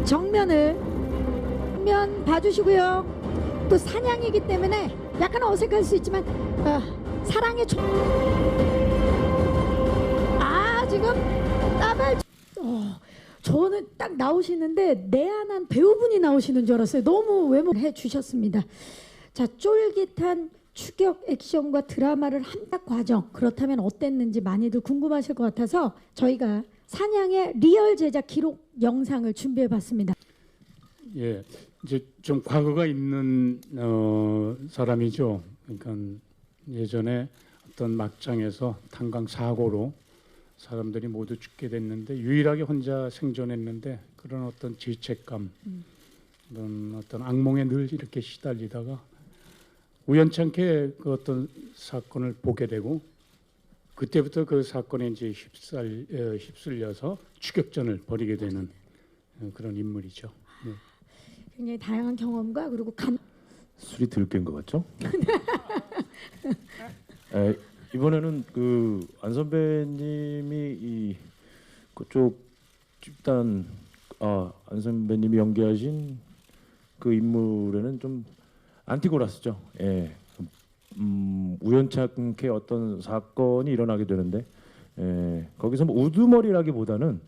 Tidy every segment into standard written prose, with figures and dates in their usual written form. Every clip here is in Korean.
정면 봐주시고요. 또 사냥이기 때문에 약간 어색할 수 있지만 사랑의 지금 따발 저는 딱 나오시는데 내한한 배우분이 나오시는 줄 알았어요. 너무 외모해 주셨습니다. 자, 쫄깃한 추격 액션과 드라마를 함께 과정 그렇다면 어땠는지 많이들 궁금하실 것 같아서 저희가 사냥의 리얼 제작 기록 영상을 준비해 봤습니다. 예, 이제 좀 과거가 있는 사람이죠. 그러니까 예전에 어떤 막장에서 탄광 사고로 사람들이 모두 죽게 됐는데 유일하게 혼자 생존했는데 그런 어떤 죄책감, 그런 어떤 악몽에 늘 이렇게 시달리다가 우연찮게 그 어떤 사건을 보게 되고 그때부터 그 사건에 이제 휩쓸려서 추격전을 벌이게 되는 그런 인물이죠. 네. 굉장히 다양한 경험과 그리고 술이 덜 깬 것 같죠? 이번에는 그 안 선배님이 이 그쪽 집단 안 선배님이 연기하신 그 인물에는 좀 안티고라스죠. 예. 우연찮게 어떤 사건이 일어나게 되는데 거기서 뭐 우두머리라기보다는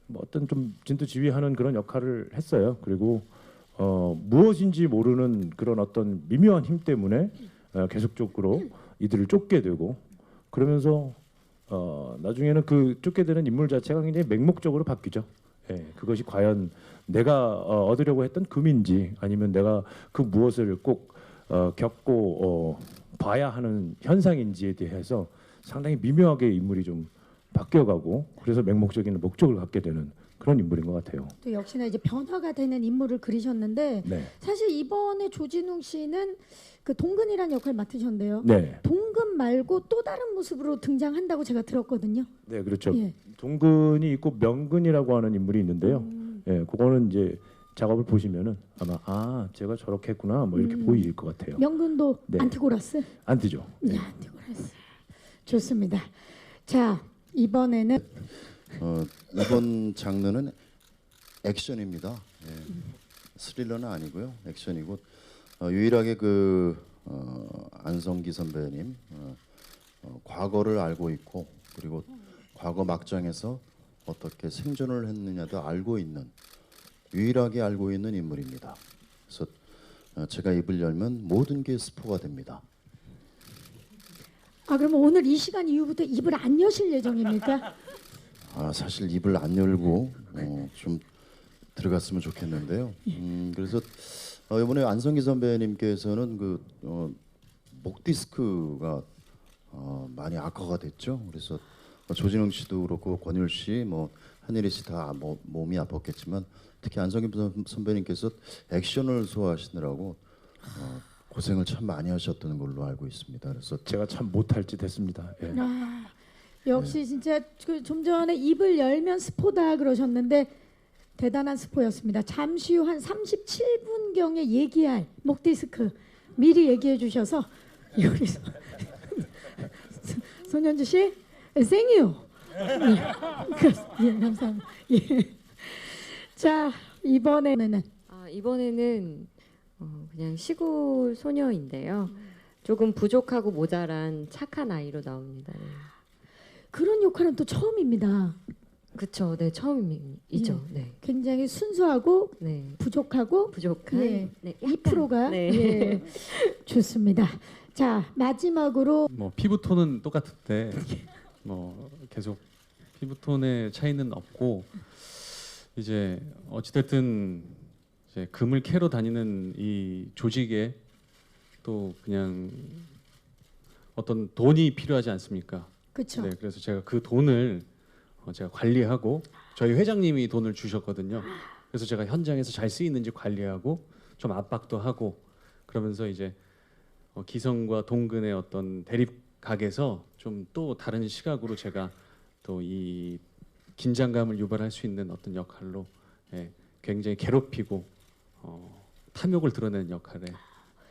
뭐 어떤 좀 진두지휘하는 그런 역할을 했어요. 그리고 무엇인지 모르는 그런 어떤 미묘한 힘 때문에 계속적으로 이들을 쫓게 되고 그러면서 나중에는 그 쫓게 되는 인물 자체가 굉장히 맹목적으로 바뀌죠. 예, 그것이 과연 내가 얻으려고 했던 금인지 아니면 내가 그 무엇을 꼭 겪고 봐야 하는 현상인지에 대해서 상당히 미묘하게 인물이 좀 바뀌어가고 그래서 맹목적인 목적을 갖게 되는 그런 인물인 것 같아요. 또 역시나 이제 변화가 되는 인물을 그리셨는데 네. 사실 이번에 조진웅 씨는 그 동근이라는 역할 맡으셨는데요. 네. 동근 말고 또 다른 모습으로 등장한다고 제가 들었거든요. 네, 그렇죠. 예. 동근이 있고 명근이라고 하는 인물이 있는데요. 예, 그거는 이제 작업을 보시면은 아마 제가 저렇게 했구나 뭐 이렇게 보일 것 같아요. 명근도 네. 안티고라스? 안티죠. 네. 안티고라스. 좋습니다. 자, 이번에는 이번 장르는 액션입니다. 예. 스릴러는 아니고요. 액션이고 유일하게 그 안성기 선배님 과거를 알고 있고 그리고 과거 막장에서 어떻게 생존을 했느냐도 알고 있는 유일하게 알고 있는 인물입니다. 그래서 제가 입을 열면 모든 게 스포가 됩니다. 그러면 오늘 이 시간 이후부터 입을 안 여실 예정입니까? 사실 입을 안 열고 좀 들어갔으면 좋겠는데요. 그래서 이번에 안성기 선배님께서는 그 목 디스크가 많이 악화가 됐죠. 그래서 조진웅 씨도 그렇고 권율 씨, 뭐 한예리 씨 다 몸이 아팠겠지만 특히 안성기 선배님께서 액션을 소화하시느라고 고생을 참 많이 하셨던 걸로 알고 있습니다. 그래서 제가 참 못할 짓 했습니다. 예. 역시 진짜 그 좀 전에 입을 열면 스포다 그러셨는데 대단한 스포였습니다. 잠시 후 한 37분경에 얘기할 목 디스크 미리 얘기해 주셔서 여기서 손현주 씨 생유. 예, 감사합니다. 예. 자, 이번에는 그냥 시골 소녀인데요. 조금 부족하고 모자란 착한 아이로 나옵니다. 네. 그런 역할은 또 처음입니다. 그쵸, 네, 처음이죠. 네. 굉장히 순수하고 네. 부족한 네, 약간, 2%가 네. 예, 좋습니다. 자, 마지막으로 뭐 피부톤은 똑같은데 뭐 계속 피부톤의 차이는 없고 이제 어찌됐든 이제 금을 캐러 다니는 이 조직에 또 그냥 어떤 돈이 필요하지 않습니까? 그렇죠. 네, 그래서 제가 그 돈을 제가 관리하고 저희 회장님이 돈을 주셨거든요. 그래서 제가 현장에서 잘 쓰이는지 관리하고 좀 압박도 하고 그러면서 이제 기성과 동근의 어떤 대립각에서 좀 또 다른 시각으로 제가 또 이 긴장감을 유발할 수 있는 어떤 역할로 굉장히 괴롭히고 탐욕을 드러내는 역할에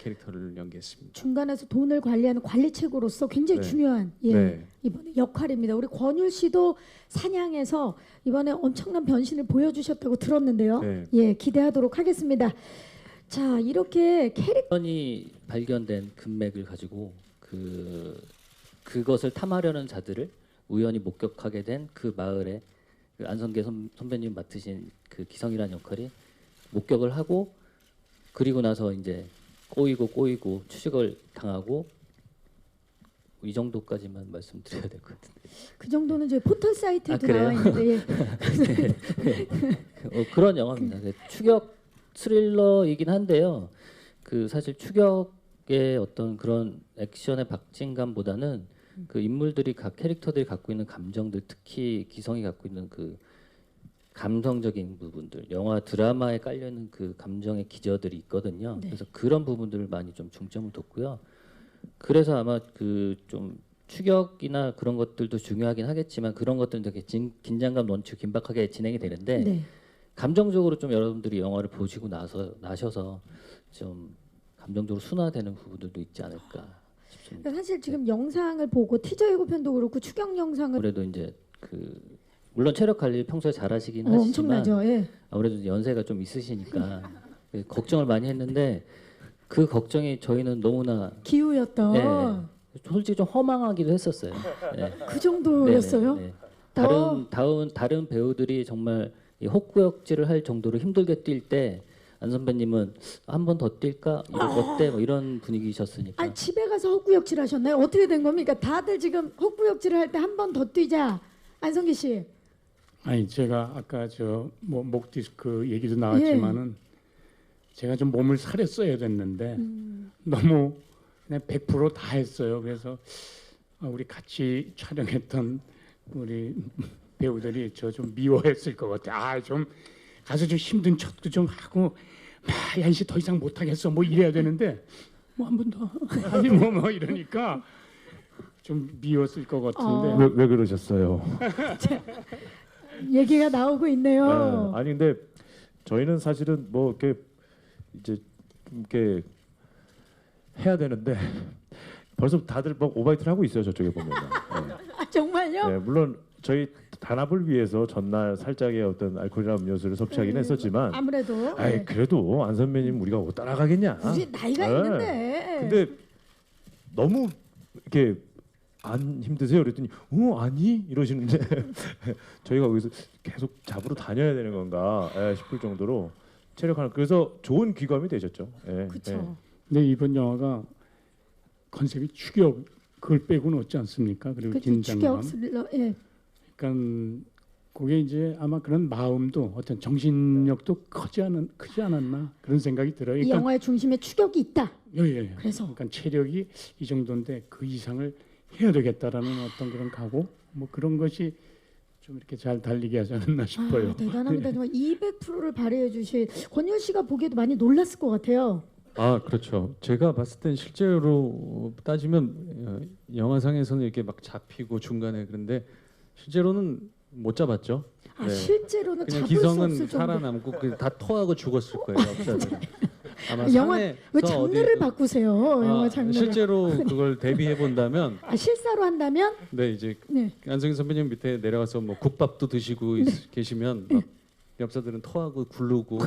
캐릭터를 연기했습니다. 중간에서 돈을 관리하는 관리책으로서 굉장히 네. 중요한 예, 네. 이번에 역할입니다. 우리 권율 씨도 사냥에서 이번에 엄청난 변신을 보여주셨다고 들었는데요. 네. 예, 기대하도록 하겠습니다. 자, 이렇게 캐릭터 우연히 발견된 금맥을 가지고 그것을 탐하려는 자들을 우연히 목격하게 된 그 마을에 그 안성계 선배님 맡으신 그 기성이라는 역할이 목격을 하고 그리고 나서 이제 꼬이고 추식을 당하고 이 정도까지만 말씀드려야 될 것 같은데. 그 정도는 저희 포털 사이트에도 그래요? 나와 있는데 예. 그런 영화입니다. 추격 스릴러이긴 한데요. 그 사실 추격의 어떤 그런 액션의 박진감보다는 그 인물들이 각 캐릭터들이 갖고 있는 감정들, 특히 기성이 갖고 있는 그 감성적인 부분들, 영화 드라마에 깔려 있는 그 감정의 기저들이 있거든요. 네. 그래서 그런 부분들을 많이 좀 중점을 뒀고요. 그래서 아마 그 좀 추격이나 그런 것들도 중요하긴 하겠지만 그런 것들은 되게 긴장감 넘치고 긴박하게 진행이 되는데 네. 감정적으로 좀 여러분들이 영화를 보시고 나셔서 좀 감정적으로 순화되는 부분들도 있지 않을까 싶습니다. 사실 지금 영상을 보고 티저 예고편도 그렇고 추격 영상을 아무래도 이제 그 물론 체력 관리 평소에 잘하시긴 하시지만 엄청나죠. 예. 아무래도 연세가 좀 있으시니까 걱정을 많이 했는데 그 걱정이 저희는 너무나 기우였던 예, 솔직히 좀 허망하기도 했었어요. 예. 그 정도였어요. 네네, 네. 다른 배우들이 정말 이 헛구역질을 할 정도로 힘들게 뛸 때 안 선배님은 한 번 더 뛸까 이럴 어때 뭐 이런 분위기셨으니까. 아니 집에 가서 헛구역질 하셨나요? 어떻게 된 겁니까? 다들 지금 헛구역질을 할 때 한 번 더 뛰자. 안성기 씨. 아니 제가 아까 저 뭐 목 디스크 얘기도 나왔지만은 제가 좀 몸을 사렸어야 됐는데 너무 그냥 100% 다 했어요. 그래서 우리 같이 촬영했던 우리 배우들이 저 좀 미워했을 것 같아. 아 좀 가서 좀 힘든 척도 좀 하고 막 야이씨 더 이상 못하겠어 뭐 이래야 되는데 뭐 한 번 더 아니 뭐 이러니까 좀 미웠을 것 같은데. 왜 그러셨어요? 얘기가 나오고 있네요. 아니 근데 저희는 사실은 뭐 이렇게 이제 좀 이렇게 해야 되는데 벌써 다들 막 오바이트를 하고 있어요. 저쪽에 보면. 아, 정말요? 네, 물론 저희 단합을 위해서 전날 살짝의 어떤 알코올이나 음료수를 섭취하긴 했었지만 아무래도 아이 네. 그래도 안 선배님 우리가 못 따라가겠냐. 굳이 나이가 네. 있는데. 근데 너무 이렇게 안 힘드세요? 그랬더니 아니 이러시는데 저희가 거기서 계속 잡으러 다녀야 되는 건가 싶을 정도로 체력하는 그래서 좋은 귀감이 되셨죠. 그렇죠. 근데 이번 영화가 컨셉이 추격 그걸 빼고는 없지 않습니까? 그리고 그 긴장감. 추격 스릴러. 예. 그러니까 그게 이제 아마 그런 마음도 어떤 정신력도 크지 않았나 그런 생각이 들어요. 이 그러니까 영화의 중심에 추격이 있다. 예. 그래서 그러니까 체력이 이 정도인데 그 이상을 해야 되겠다라는 어떤 그런 각오 뭐 그런 것이 좀 이렇게 잘 달리게 하지 않았나 싶어요. 아, 대단합니다. 정말 200%를 발휘해 주실 권율 씨가 보기에도 많이 놀랐을 것 같아요. 아 그렇죠. 제가 봤을 땐 실제로 따지면 영화상에서는 이렇게 막 잡히고 중간에 그런데 실제로는 못 잡았죠. 아, 네. 실제로는 그냥 잡을 수 기성은 없을 정도. 살아남고 다 토하고 죽었을 거예요. 역사들은. 아마 영화 산에서 왜 장르를 어디- 바꾸세요? 영화 장르를. 실제로 그걸 대비해 본다면 아, 실사로 한다면 네 이제 네. 안성기 선배님 밑에 내려가서 뭐 국밥도 드시고 계시면 막 엽사들은 토하고 굴르고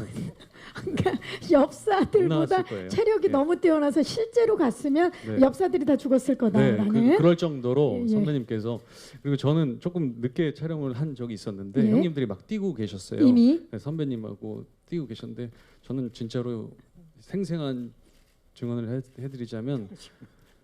그러니까 엽사들보다 나왔을 거예요. 체력이 예. 너무 뛰어나서 실제로 갔으면 네. 엽사들이 다 죽었을 네, 거다라는. 그럴 정도로 예. 선배님께서 그리고 저는 조금 늦게 촬영을 한 적이 있었는데 예. 형님들이 막 뛰고 계셨어요. 이미 네, 선배님하고 뛰고 계셨는데 저는 진짜로 생생한 증언을 해드리자면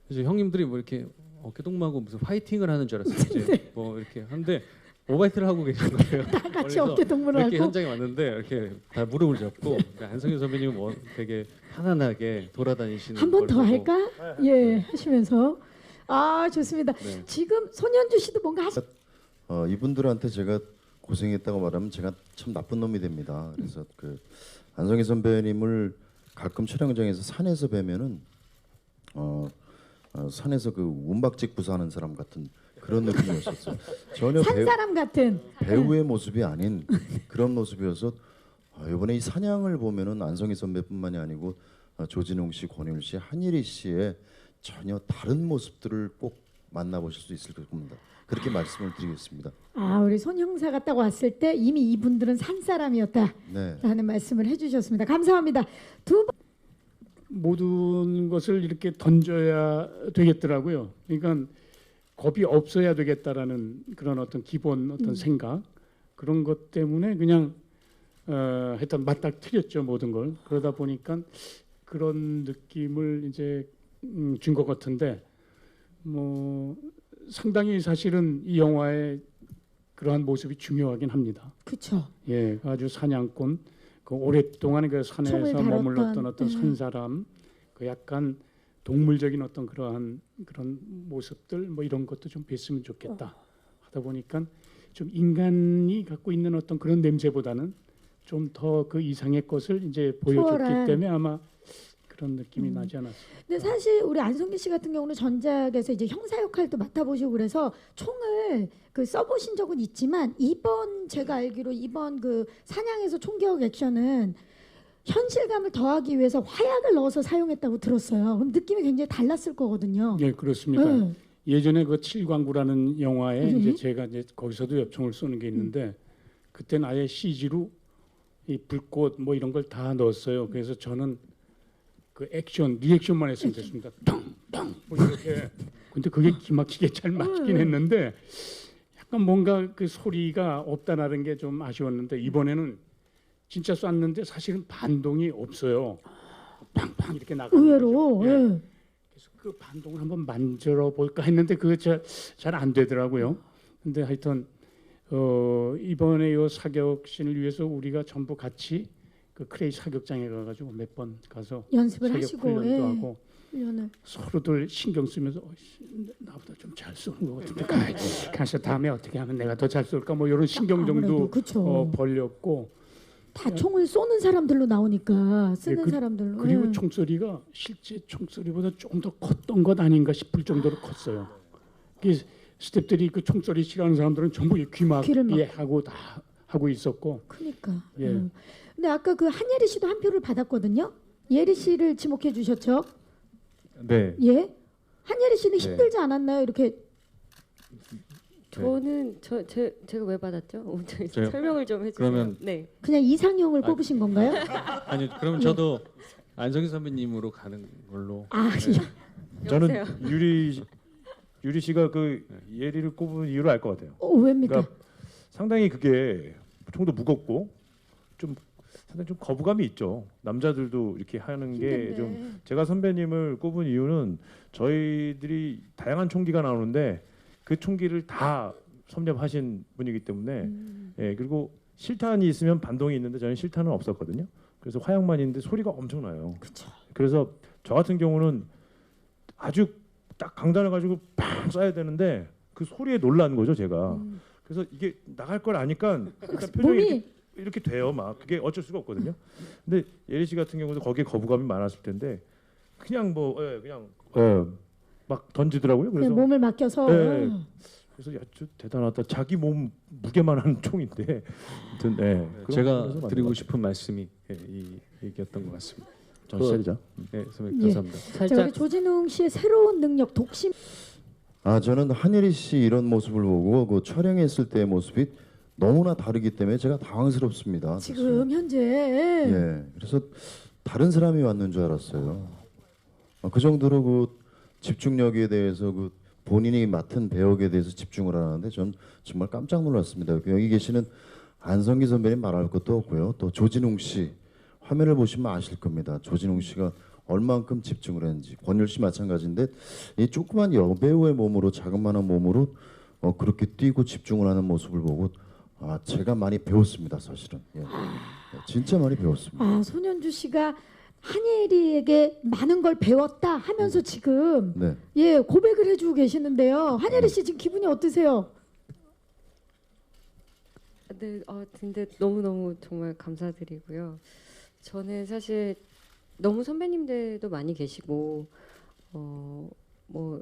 이제 형님들이 뭐 이렇게 어깨동무하고 무슨 파이팅을 하는 줄 알았어요. 이제 뭐 이렇게 한데 오바이트를 하고 계신 거예요. 다 같이 그래서 어깨 동무를 이렇게 하고. 현장에 왔는데 이렇게 다 무릎을 잡고 그러니까 안성기 선배님은 뭐 되게 편안하게 돌아다니시는 한 번 걸 더 보고 할까? 예, 하시면서 아 좋습니다. 네. 지금 손현주 씨도 뭔가 하시. 이분들한테 제가 고생했다고 말하면 제가 참 나쁜 놈이 됩니다. 그래서 그 안성기 선배님을 가끔 촬영장에서 산에서 뵈면은 산에서 그 운박직 부사하는 사람 같은 그런 느낌이었었어요. 전혀 산 사람 같은. 배우의 모습이 아닌 그런 모습이어서 이번에 이 사냥을 보면은 안성기 선배뿐만이 아니고 조진웅 씨, 권율 씨, 한예리 씨의 전혀 다른 모습들을 꼭 만나보실 수 있을 겁니다. 그렇게 말씀을 드리겠습니다. 아, 우리 손 형사가 딱 왔을 때 이미 이분들은 산 사람이었다라는 네. 말씀을 해주셨습니다. 감사합니다. 두 번. 모든 것을 이렇게 던져야 되겠더라고요. 그러니까 겁이 없어야 되겠다라는 그런 어떤 기본 어떤 생각 그런 것 때문에 그냥 하여튼 맞닥뜨렸죠 모든 걸. 그러다 보니까 그런 느낌을 이제 준 것 같은데 뭐 상당히 사실은 이 영화의 그러한 모습이 중요하긴 합니다. 그렇죠. 예, 아주 사냥꾼 그 오랫동안 그 총을 산에서 다뤘던, 머물렀던 어떤 네. 산 사람 그 약간 동물적인 어떤 그러한 그런 모습들 뭐 이런 것도 좀 뵀으면 좋겠다 하다 보니까 좀 인간이 갖고 있는 어떤 그런 냄새보다는 좀 더 그 이상의 것을 이제 보여줬기 초월한. 때문에 아마 그런 느낌이 나지 않았을까. 근데 사실 우리 안성기 씨 같은 경우는 전작에서 이제 형사 역할도 맡아보시고 그래서 총을 그 써보신 적은 있지만 이번 제가 알기로 이번 그 사냥에서 총격 액션은 현실감을 더하기 위해서 화약을 넣어서 사용했다고 들었어요. 그럼 느낌이 굉장히 달랐을 거거든요. 예, 그렇습니다. 네. 예전에 그 칠광구라는 영화에 네. 이제 제가 이제 거기서도 엽총을 쏘는 게 있는데 그때는 아예 CG로 이 불꽃 뭐 이런 걸 다 넣었어요. 그래서 저는 그 액션 리액션만 했으면 됐습니다. 탕탕 뭐 이렇게. 근데 그게 기막히게 잘 맞긴 했는데 약간 뭔가 그 소리가 없다라는 게 좀 아쉬웠는데 이번에는 진짜 쐈는데 사실은 반동이 없어요. 팡팡 이렇게 나가는 의외로. 거죠. 예. 예. 그래서 그 반동을 한번 만들어 볼까 했는데 그거 잘 안 되더라고요. 근데 하여튼 이번에 이 사격신을 위해서 우리가 전부 같이 그 크레이 사격장에 가가지고 몇 번 가서 연습을 사격 하시고 훈련도 예. 하고 훈련을. 서로들 신경 쓰면서 나보다 좀 잘 쏘는 것 같은데 가서 다음에 어떻게 하면 내가 더 잘 쏠까 뭐 이런 신경정도 아무래도 그쵸. 벌렸고 다 총을 쏘는 사람들로 나오니까 쓰는 예, 사람들로. 그리고 예. 총소리가 실제 총소리보다 조금 더 컸던 것 아닌가 싶을 정도로 컸어요. 그래서 스태프들이 그 총소리 싫어하는 사람들은 전부 귀를 막- 귀막예 하고 다 하고 있었고 그러니까. 예. 근데 아까 그 한예리 씨도 한 표를 받았거든요. 예리 씨를 지목해 주셨죠? 네. 예. 한예리 씨는 네. 힘들지 않았나요? 이렇게 저는 제가 왜 받았죠? 저요? 설명을 좀 해주세요. 그러면- 네. 그냥 이상형을 아, 뽑으신 건가요? 아니 그러면 저도 안성기 선배님으로 가는 걸로. 아, 네. 저는 여보세요? 유리 씨가 그 예리를 꼽은 이유를 알 것 같아요. 왜입니까? 그러니까 상당히 그게 총도 무겁고 좀 상당히 좀 거부감이 있죠. 남자들도 이렇게 하는 게 좀 힘든데. 제가 선배님을 꼽은 이유는 저희들이 다양한 총기가 나오는데 그 총기를 다 섭렵하신 분이기 때문에 예, 그리고 실탄이 있으면 반동이 있는데 저는 실탄은 없었거든요. 그래서 화약만 있는데 소리가 엄청나요. 그쵸. 그래서 저 같은 경우는 아주 딱 강단을 가지고 팡 쏴야 되는데 그 소리에 놀란 거죠 제가. 그래서 이게 나갈 걸 아니까 일단 표정이 몸이 이렇게 돼요. 막 그게 어쩔 수가 없거든요. 근데 예리 씨 같은 경우도 거기에 거부감이 많았을 텐데 그냥 뭐 그냥 막 던지더라고요. 그냥 그래서 몸을 맡겨서 네. 그래서 야, 저 대단하다. 자기 몸 무게만한 총인데. 아무튼 네. 제가 그래서 드리고 만든 싶은 말씀이 이 얘기였던 것 같습니다. 것 같아요. 전 시작이죠. 네, 선배님 예. 감사합니다. 자, 살짝 우리 조진웅 씨의 새로운 능력 독심. 저는 한예리 씨 이런 모습을 보고 그 촬영했을 때의 모습이 너무나 다르기 때문에 제가 당황스럽습니다. 지금 현재 예, 그래서 다른 사람이 왔는 줄 알았어요. 그 정도로 그 집중력에 대해서 그 본인이 맡은 배역에 대해서 집중을 하는데 전 정말 깜짝 놀랐습니다. 여기 계시는 안성기 선배님 말할 것도 없고요. 또 조진웅 씨 화면을 보시면 아실 겁니다. 조진웅 씨가 얼만큼 집중을 했는지. 권율 씨 마찬가지인데 이 조그만 여배우의 몸으로 자그마한 몸으로 그렇게 뛰고 집중을 하는 모습을 보고 제가 많이 배웠습니다. 사실은 진짜 많이 배웠습니다. 손현주 씨가 한예리에게 많은 걸 배웠다 하면서 지금 네. 예 고백을 해주고 계시는데요. 한예리 씨 지금 기분이 어떠세요? 네, 근데 너무너무 정말 감사드리고요. 저는 사실 너무 선배님들도 많이 계시고 뭐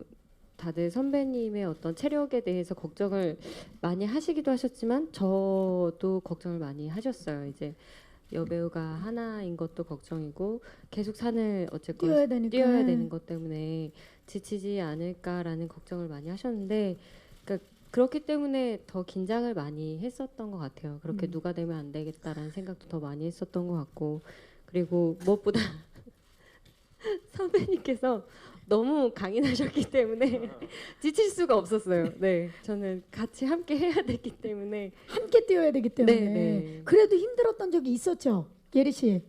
다들 선배님의 어떤 체력에 대해서 걱정을 많이 하시기도 하셨지만 저도 걱정을 많이 하셨어요. 이제 여배우가 하나인 것도 걱정이고 계속 산을 어쨌건 뛰어야 되니까. 뛰어야 되는 것 때문에 지치지 않을까라는 걱정을 많이 하셨는데, 그러니까 그렇기 때문에 더 긴장을 많이 했었던 것 같아요. 그렇게 누가 되면 안 되겠다라는 생각도 더 많이 했었던 것 같고, 그리고 무엇보다 선배님께서 너무 강인하셨기 때문에 지칠 수가 없었어요. 네, 저는 같이 함께 해야 됐기 때문에. 함께 뛰어야 되기 때문에. 네, 네. 그래도 힘들었던 적이 있었죠, 예리 씨.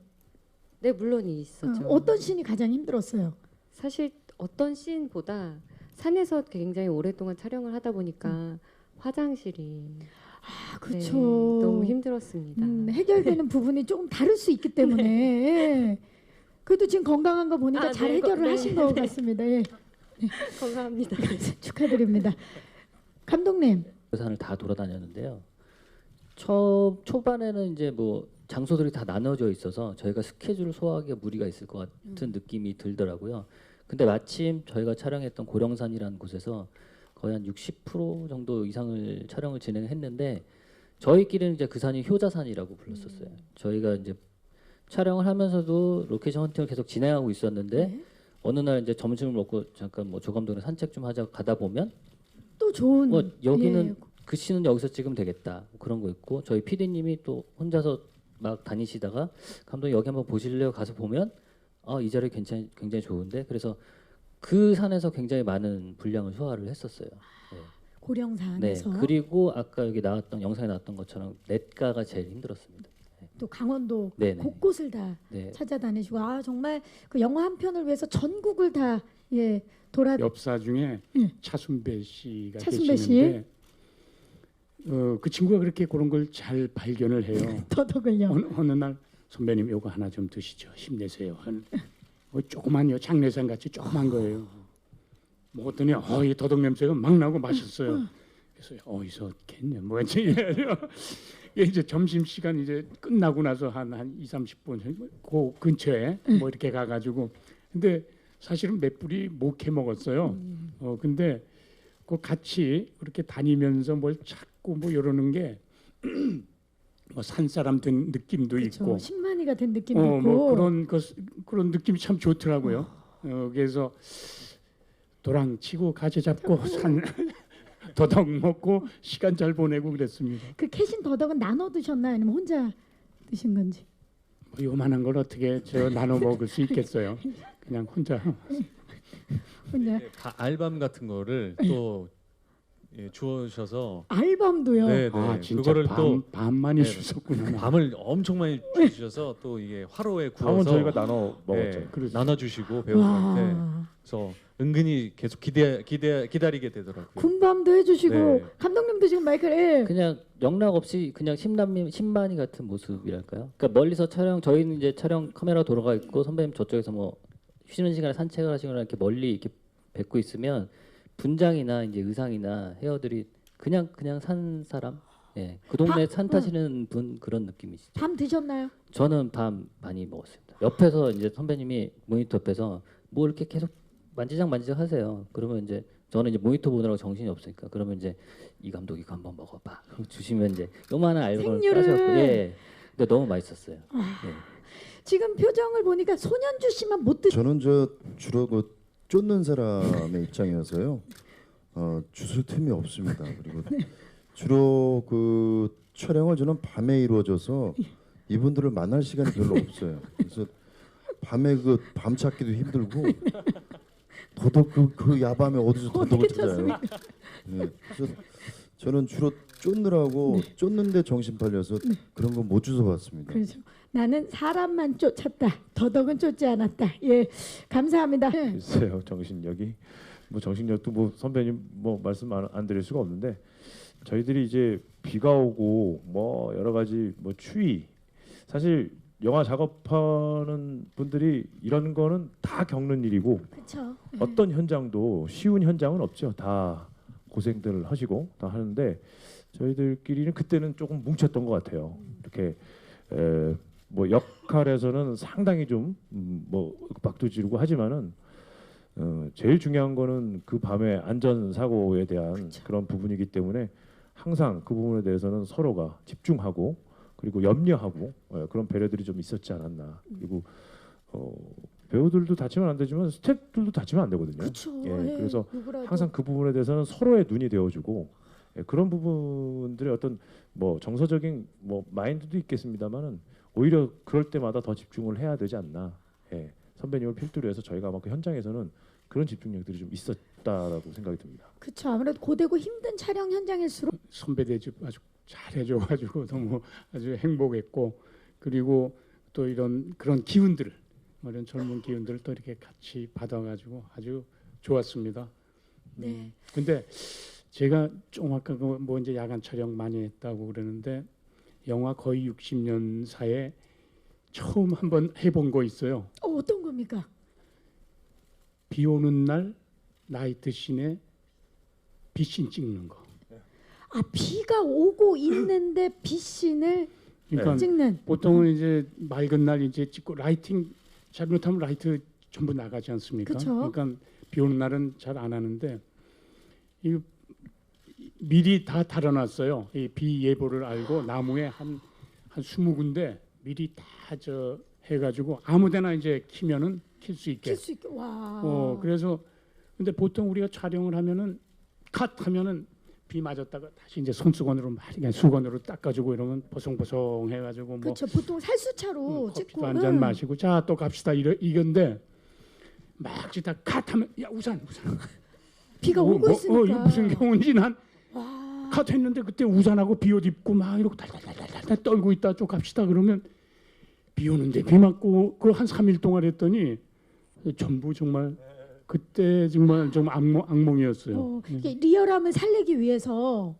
네, 물론 있었죠. 어떤 씬이 가장 힘들었어요? 사실 어떤 씬보다 산에서 굉장히 오랫동안 촬영을 하다 보니까 화장실이 아, 네, 그렇죠. 너무 힘들었습니다. 해결되는 부분이 조금 다를 수 있기 때문에. 예. 그래도 지금 건강한 거 보니까 아, 잘 네, 해결을 네, 하신 것 네. 같습니다. 예. 감사합니다. 축하드립니다. 감독님. 산을 다 돌아다녔는데요. 초반에는 이제 뭐 장소들이 다 나눠져 있어서 저희가 스케줄을 소화하기가 무리가 있을 것 같은 느낌이 들더라고요. 근데 마침 저희가 촬영했던 고령산이라는 곳에서 거의 한 60% 정도 이상을 촬영을 진행했는데 저희끼리는 이제 그 산이 효자산이라고 불렀었어요. 저희가 이제 촬영을 하면서도 로케이션 헌팅을 계속 진행하고 있었는데 네. 어느 날 이제 점심을 먹고 잠깐 뭐 조감독이랑 산책 좀 하자고 가다 보면 또 좋은 여기는 예. 그 씬은 여기서 찍으면 되겠다 뭐 그런 거 있고 저희 PD님이 또 혼자서 막 다니시다가 감독님 여기 한번 보실래요? 가서 보면 이 자리 굉장히 좋은데 그래서 그 산에서 굉장히 많은 분량을 소화를 했었어요. 네. 고령산에서 그리고 아까 여기 나왔던 영상에 나왔던 것처럼 냇가가 제일 힘들었습니다. 또 강원도 네네. 곳곳을 다 네. 찾아다니시고 정말 그 영화 한 편을 위해서 전국을 다 돌아. 엽사 중에 응. 차순배 씨가 차순배 씨. 계시는데 그 친구가 그렇게 그런 걸 잘 발견을 해요. 더덕을요. 어느 날 선배님 요거 하나 좀 드시죠. 힘내세요. 조그만요 장례상 같이 조그만 거예요. 먹었더니 이 더덕 냄새가 막 나고 맛있어요. 그래서 어디서 겠냐 뭐지 이제 점심 시간 이제 끝나고 나서 한 2, 30분 그 근처에 뭐 이렇게 가가지고 근데 사실은 몇 뿌리 못 해 먹었어요. 근데 그 같이 그렇게 다니면서 뭘 찾고 뭐 이러는 게 뭐 산 사람 된 느낌도 그렇죠. 있고, 신만이가 된 느낌도 있고. 뭐 그런 느낌이 참 좋더라고요. 그래서 도랑 치고 가지 잡고 산 더덕 먹고 시간 잘 보내고 그랬습니다. 그 캐신 더덕은 나눠 드셨나요? 아니면 혼자 드신 건지? 뭐 요만한 걸 어떻게 나눠 먹을 수 있겠어요? 그냥 혼자. 혼자. 알밤 같은 거를 또 주셔서 알밤도요. 네, 진짜 그거를 또 밤만이 네. 주셨구나. 밤을 엄청 많이 주셔서 또 이게 화로에 밤은 구워서 저희가 나눠 먹었죠. 네, 그렇죠. 나눠주시고 배우들한테 와. 그래서 은근히 계속 기다리게 되더라고요. 군밤도 해주시고 네. 감독님도 지금 마이크를 그냥 영락 없이 그냥 신만이 같은 모습이랄까요? 그러니까 멀리서 저희는 이제 촬영 카메라 돌아가 있고 선배님 저쪽에서 뭐 쉬는 시간에 산책을 하시거나 이렇게 멀리 이렇게 뵙고 있으면 분장이나 이제 의상이나 헤어들이 그냥 산 사람, 그 동네 산 타시는 분 그런 느낌이시죠. 밤 드셨나요? 저는 밤 많이 먹었습니다. 옆에서 이제 선배님이 모니터 옆에서 뭐 이렇게 계속 만지작 하세요. 그러면 이제 저는 이제 모니터 보느라고 정신이 없으니까 그러면 이제 이 감독 이거 한번 먹어봐. 그럼 주시면 이제 요만한 알밤을 생류를. 까셔갖고 근데 너무 맛있었어요. 지금 표정을 보니까 손현주 씨만 못 드시. 저는 주로 그 쫓는 사람의 입장이어서요. 주술 틈이 없습니다. 그리고 주로 그 촬영을 저는 밤에 이루어져서 이분들을 만날 시간이 별로 없어요. 그래서 밤에 그 밤 찾기도 힘들고 더덕 그 야밤에 어디서 더덕을 찾아요. 네, 그래서 저는 주로 쫓느라고 쫓는데 정신 팔려서 그런 거 못 주워봤습니다. 그렇죠. 나는 사람만 쫓았다. 더덕은 쫓지 않았다. 예, 감사합니다. 글쎄요, 정신력이 뭐 정신력도 뭐 선배님 뭐 말씀 안 드릴 수가 없는데 저희들이 이제 비가 오고 뭐 여러 가지 뭐 추위 사실 영화 작업하는 분들이 이런 거는 다 겪는 일이고 그렇죠. 어떤 현장도 쉬운 현장은 없죠. 다 고생들 하시고 다 하는데 저희들끼리는 그때는 조금 뭉쳤던 것 같아요. 이렇게 뭐 역할에서는 상당히 좀 뭐 박도 지르고 하지만은 제일 중요한 거는 그 밤에 안전 사고에 대한 그런 부분이기 때문에 항상 그 부분에 대해서는 서로가 집중하고 그리고 염려하고 그런 배려들이 좀 있었지 않았나. 그리고 배우들도 다치면 안 되지만 스태프들도 다치면 안 되거든요. 그렇죠. 예, 그래서 누구라도. 항상 그 부분에 대해서는 서로의 눈이 되어주고 그런 부분들의 어떤 뭐 정서적인 뭐 마인드도 있겠습니다만은 오히려 그럴 때마다 더 집중을 해야 되지 않나. 예, 선배님을 필두로 해서 저희가 아마 그 현장에서는 그런 집중력들이 좀 있었다라고 생각이 듭니다. 그렇죠. 아무래도 고되고 힘든 촬영 현장일수록 선배 대접 아주 잘해줘가지고 너무 아주 행복했고, 그리고 또 이런 그런 기운들을, 이런 젊은 기운들을 또 이렇게 같이 받아가지고 아주 좋았습니다. 네. 근데 제가 좀 아까 뭐 이제 야간 촬영 많이 했다고 그러는데 영화 거의 60년 사에 처음 한번 해본 거 있어요. 어떤 겁니까? 비 오는 날 나이트 씬에 빛신 찍는 거. 아, 비가 오고 있는데 빛신을 그러니까 찍는. 보통은 이제 맑은 날 이제 찍고 라이팅 잘못하면 라이트 전부 나가지 않습니까? 그쵸. 그러니까 비 오는 날은 잘 안 하는데 이 미리 다 달아놨어요. 이 비 예보를 알고 나무에 한 20군데 미리 다 저 해가지고 아무데나 이제 키면은 킬 수 있게. 킬 수 있게. 와. 그래서 근데 보통 우리가 촬영을 하면은 컷 하면은 비 맞았다가 다시 이제 손수건으로 막 그냥 수건으로 닦아주고 이러면 보송보송 해가지고 뭐 그렇죠. 보통 살수차로 커피도 찍고. 한 잔 마시고 자 또 갑시다 이건데 막 짓다 컷하면 야 우산 비가 오고 있으니까. 이거 무슨 경우인지 난 와. 컷했는데 그때 우산하고 비옷 입고 막 이러고 달달달달 떨고 있다 좀 갑시다 그러면 비 오는데 비 맞고 그 한 3일 동안 했더니 전부 정말 그때 정말 좀 악몽이었어요. 이게 리얼함을 살리기 위해서.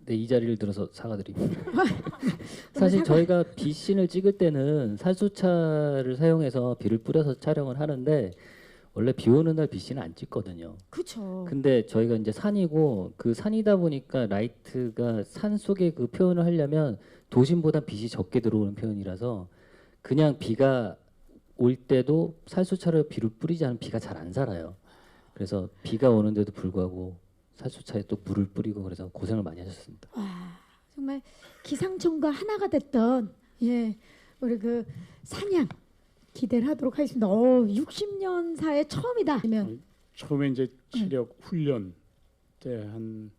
네, 이 자리를 들어서 사과드립니다. 사실 저희가 비씬을 찍을 때는 살수차를 사용해서 비를 뿌려서 촬영을 하는데 원래 비 오는 날 비씬은 안 찍거든요. 그렇죠. 근데 저희가 이제 산이고 그 산이다 보니까 라이트가 산 속에 그 표현을 하려면 도심보다 빛이 적게 들어오는 표현이라서 그냥 비가 올 때도 살수차로 비를 뿌리지 않으면 비가 잘 안 살아요. 그래서 비가 오는데도 불구하고 살수차에 또 물을 뿌리고 그래서 고생을 많이 하셨습니다. 와, 정말 기상청과 하나가 됐던 우리 그 산양 기대를 하도록 하겠습니다. 60년 사에 처음이다. 그러면 처음에 이제 체력 훈련 때 한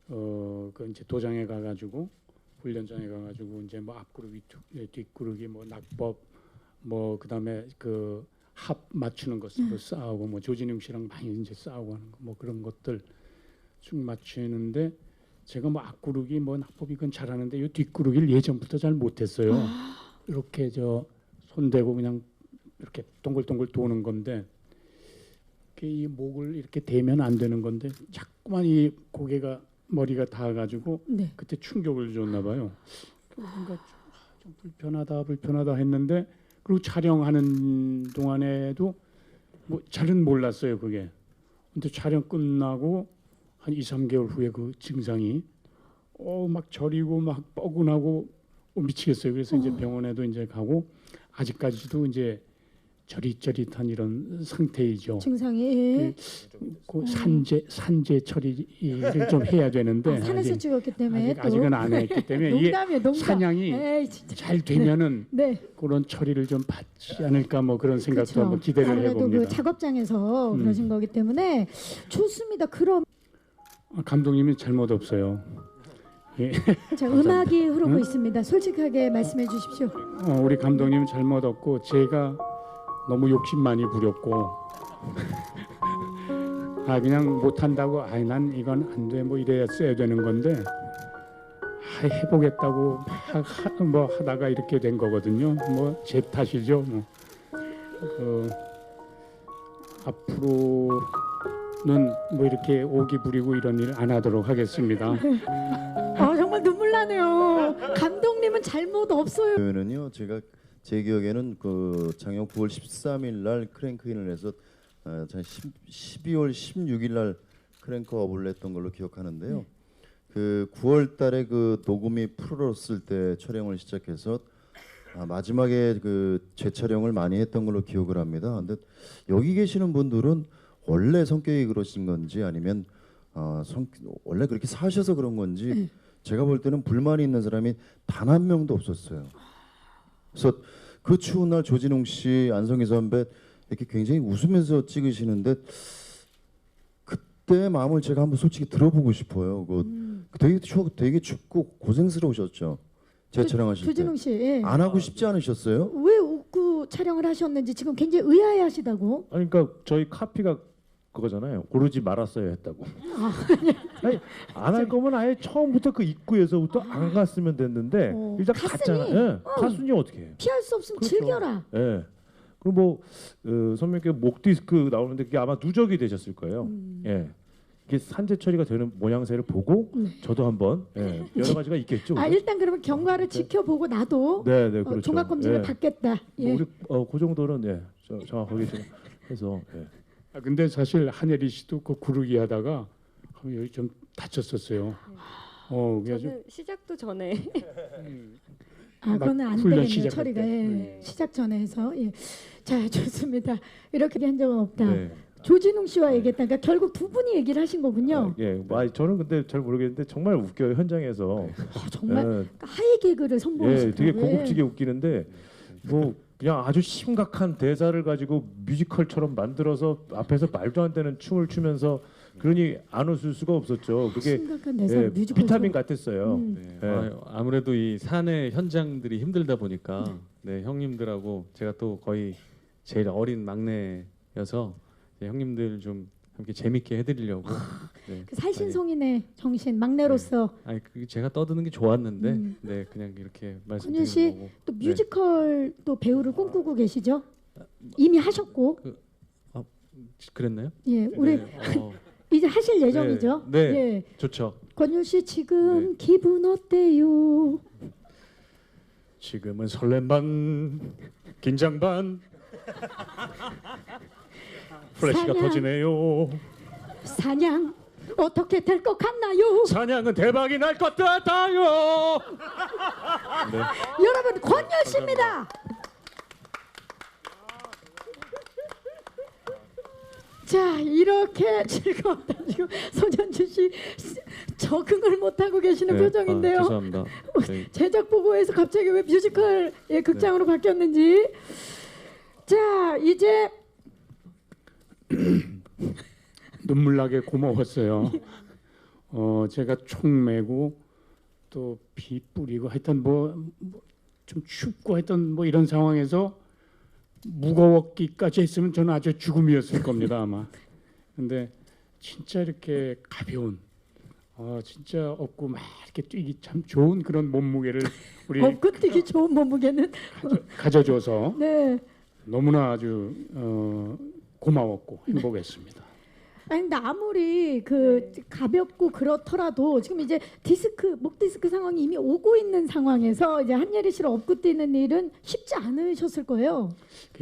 그 이제 도장에 가가지고 훈련장에 가가지고 이제 뭐 앞구르기 뒷구르기 뭐 낙법 뭐 그다음에 그 합 맞추는 것 서로 싸우고 뭐 조진웅 씨랑 많이 이제 싸우고 하는 거 뭐 그런 것들 쭉 맞추는데 제가 뭐 앞구르기 뭐 낙법 이건 잘하는데 이 뒷구르기를 예전부터 잘 못했어요. 이렇게 저 손대고 그냥 이렇게 동글동글 도는 건데 이 목을 이렇게 대면 안 되는 건데 자꾸만 이 고개가 머리가 닿아가지고 네. 그때 충격을 줬나 봐요. 뭔가 좀 불편하다 했는데 그리고 촬영하는 동안에도 뭐 잘은 몰랐어요 그게. 근데 촬영 끝나고 한 2, 3개월 후에 그 증상이 막 저리고 막 뻐근하고 미치겠어요. 그래서 이제 병원에도 이제 가고 아직까지도 이제 저릿저릿한 이런 상태이죠. 증상이 그 산재 처리를 좀 해야 되는데 산에서 찍었기 때문에 아직은 안 했기 때문에 이게 농담이에요, 농담. 사냥이 에이, 진짜. 잘 되면은 네. 그런 처리를 좀 받지 않을까 뭐 그런 생각도 그렇죠. 한번 기대를 아무래도 해봅니다. 그 작업장에서 그러신 거기 때문에 좋습니다. 그럼 감독님이 잘못 없어요. 예. 자, 음악이 흐르고 있습니다. 솔직하게 말씀해 주십시오. 우리 감독님 잘못 없고 제가 너무 욕심 많이 부렸고 그냥 못한다고 난 이건 안 돼 뭐 이랬어야 되는 건데 해보겠다고 뭐 하다가 이렇게 된 거거든요. 뭐 제 탓이죠. 뭐. 앞으로는 뭐 이렇게 오기 부리고 이런 일 안 하도록 하겠습니다. 정말 눈물 나네요. 감독님은 잘못 없어요. 그러면은요 제가 제 기억에는 그 작년 9월 13일 날 크랭크인을 해서 12월 16일 날 크랭크업을 했던 걸로 기억하는데요. 그 9월 달에 그 녹음이 풀었을 때 촬영을 시작해서 마지막에 그 재촬영을 많이 했던 걸로 기억을 합니다. 근데 여기 계시는 분들은 원래 성격이 그러신 건지 아니면 원래 그렇게 사셔서 그런 건지 제가 볼 때는 불만이 있는 사람이 단 한 명도 없었어요. 그래서 그 추운 날 조진웅 씨, 안성기 선배 이렇게 굉장히 웃으면서 찍으시는데 그때 마음을 제가 한번 솔직히 들어보고 싶어요. 되게 춥고 고생스러우셨죠. 제 촬영하실 때. 조진웅 씨, 예. 안 하고 싶지 않으셨어요? 왜 웃고 촬영을 하셨는지 지금 굉장히 의아해하시다고. 아니 그러니까 저희 카피가 그거잖아요. 고르지 말았어야 했다고. 아니 안 할 거면 아예 처음부터 그 입구에서부터 안 갔으면 됐는데 일단 갔으니, 갔잖아. 예. 갔으니 어떻게 해? 피할 수 없으면 그렇죠. 즐겨라. 예. 그리고 뭐 선배님께 목 디스크 나오는데 그게 아마 누적이 되셨을 거예요. 예. 이게 산재 처리가 되는 모양새를 보고 저도 한번 여러 가지가 있겠죠. 아 일단 그러면 경과를 지켜보고 나도 네, 그렇죠. 종합 검진을 예. 받겠다. 예. 뭐 우리 그 정도는 정확하게 좀 해서 아, 근데 사실 한예리 씨도 그 구르기 하다가 여기 좀 다쳤었어요. 그래서 저는 시작도 전에 그거는 안 훈련 되겠네요. 시작할 처리가 때. 예. 시작 전에 해서 예. 자 좋습니다. 이렇게 한 적은 없다. 네. 조진웅 씨와 얘기했다. 그러니까 결국 두 분이 얘기를 하신 거군요. 예. 저는 근데 잘 모르겠는데 정말 웃겨요 현장에서. 정말 예. 그러니까 하이 개그를 선보이시더라고요. 되게 고급지게 웃기는데 뭐 그냥 아주 심각한 대사를 가지고 뮤지컬처럼 만들어서 앞에서 말도 안 되는 춤을 추면서 그러니 안 웃을 수가 없었죠. 그게 심각한 대사 뮤지컬 비타민 같았어요. 네. 예. 아무래도 이 산의 현장들이 힘들다 보니까 네, 형님들하고 제가 또 거의 제일 어린 막내여서 이제 형님들 좀 함께 재밌게 해드리려고. 네. 그 살신성인의 정신 막내로서 아니 그 제가 떠드는 게 좋았는데 네 그냥 이렇게 권율 씨 말씀드리는 거고. 또 뮤지컬 또 배우를 꿈꾸고 계시죠? 이미 하셨고 그랬나요? 예 우리 네, 이제 하실 예정이죠? 네. 예. 좋죠. 권율 씨 지금 네. 기분 어때요? 지금은 설렘 반 긴장 반 플래시가 사냥. 터지네요. 사냥 어떻게 될 것 같나요? 사냥은 대박이 날 것 같아요. 네. 여러분 권율 씨입니다. 자 이렇게 즐거웠다. 지금 손현주 씨 적응을 못하고 계시는 표정인데요. 죄송합니다. 네. 제작 보고에서 갑자기 왜 뮤지컬 극장으로 바뀌었는지. 자 이제 눈물 나게 고마웠어요. 제가 총 메고 또 비 뿌리고 하여튼 뭐 좀 춥고 하여튼 뭐 이런 상황에서 무거웠기까지 했으면 저는 아주 죽음이었을 겁니다 아마. 근데 진짜 이렇게 가벼운 진짜 업고 막 이렇게 뛰기 참 좋은 그런 몸무게를 우리 업고 뛰기 좋은 몸무게는 가져줘서 네. 너무나 아주 고마웠고 행복했습니다. 아니 근데 아무리 그 가볍고 그렇더라도 지금 이제 목 디스크 상황이 이미 오고 있는 상황에서 이제 한예리 씨를 업고 뛰는 일은 쉽지 않으셨을 거예요.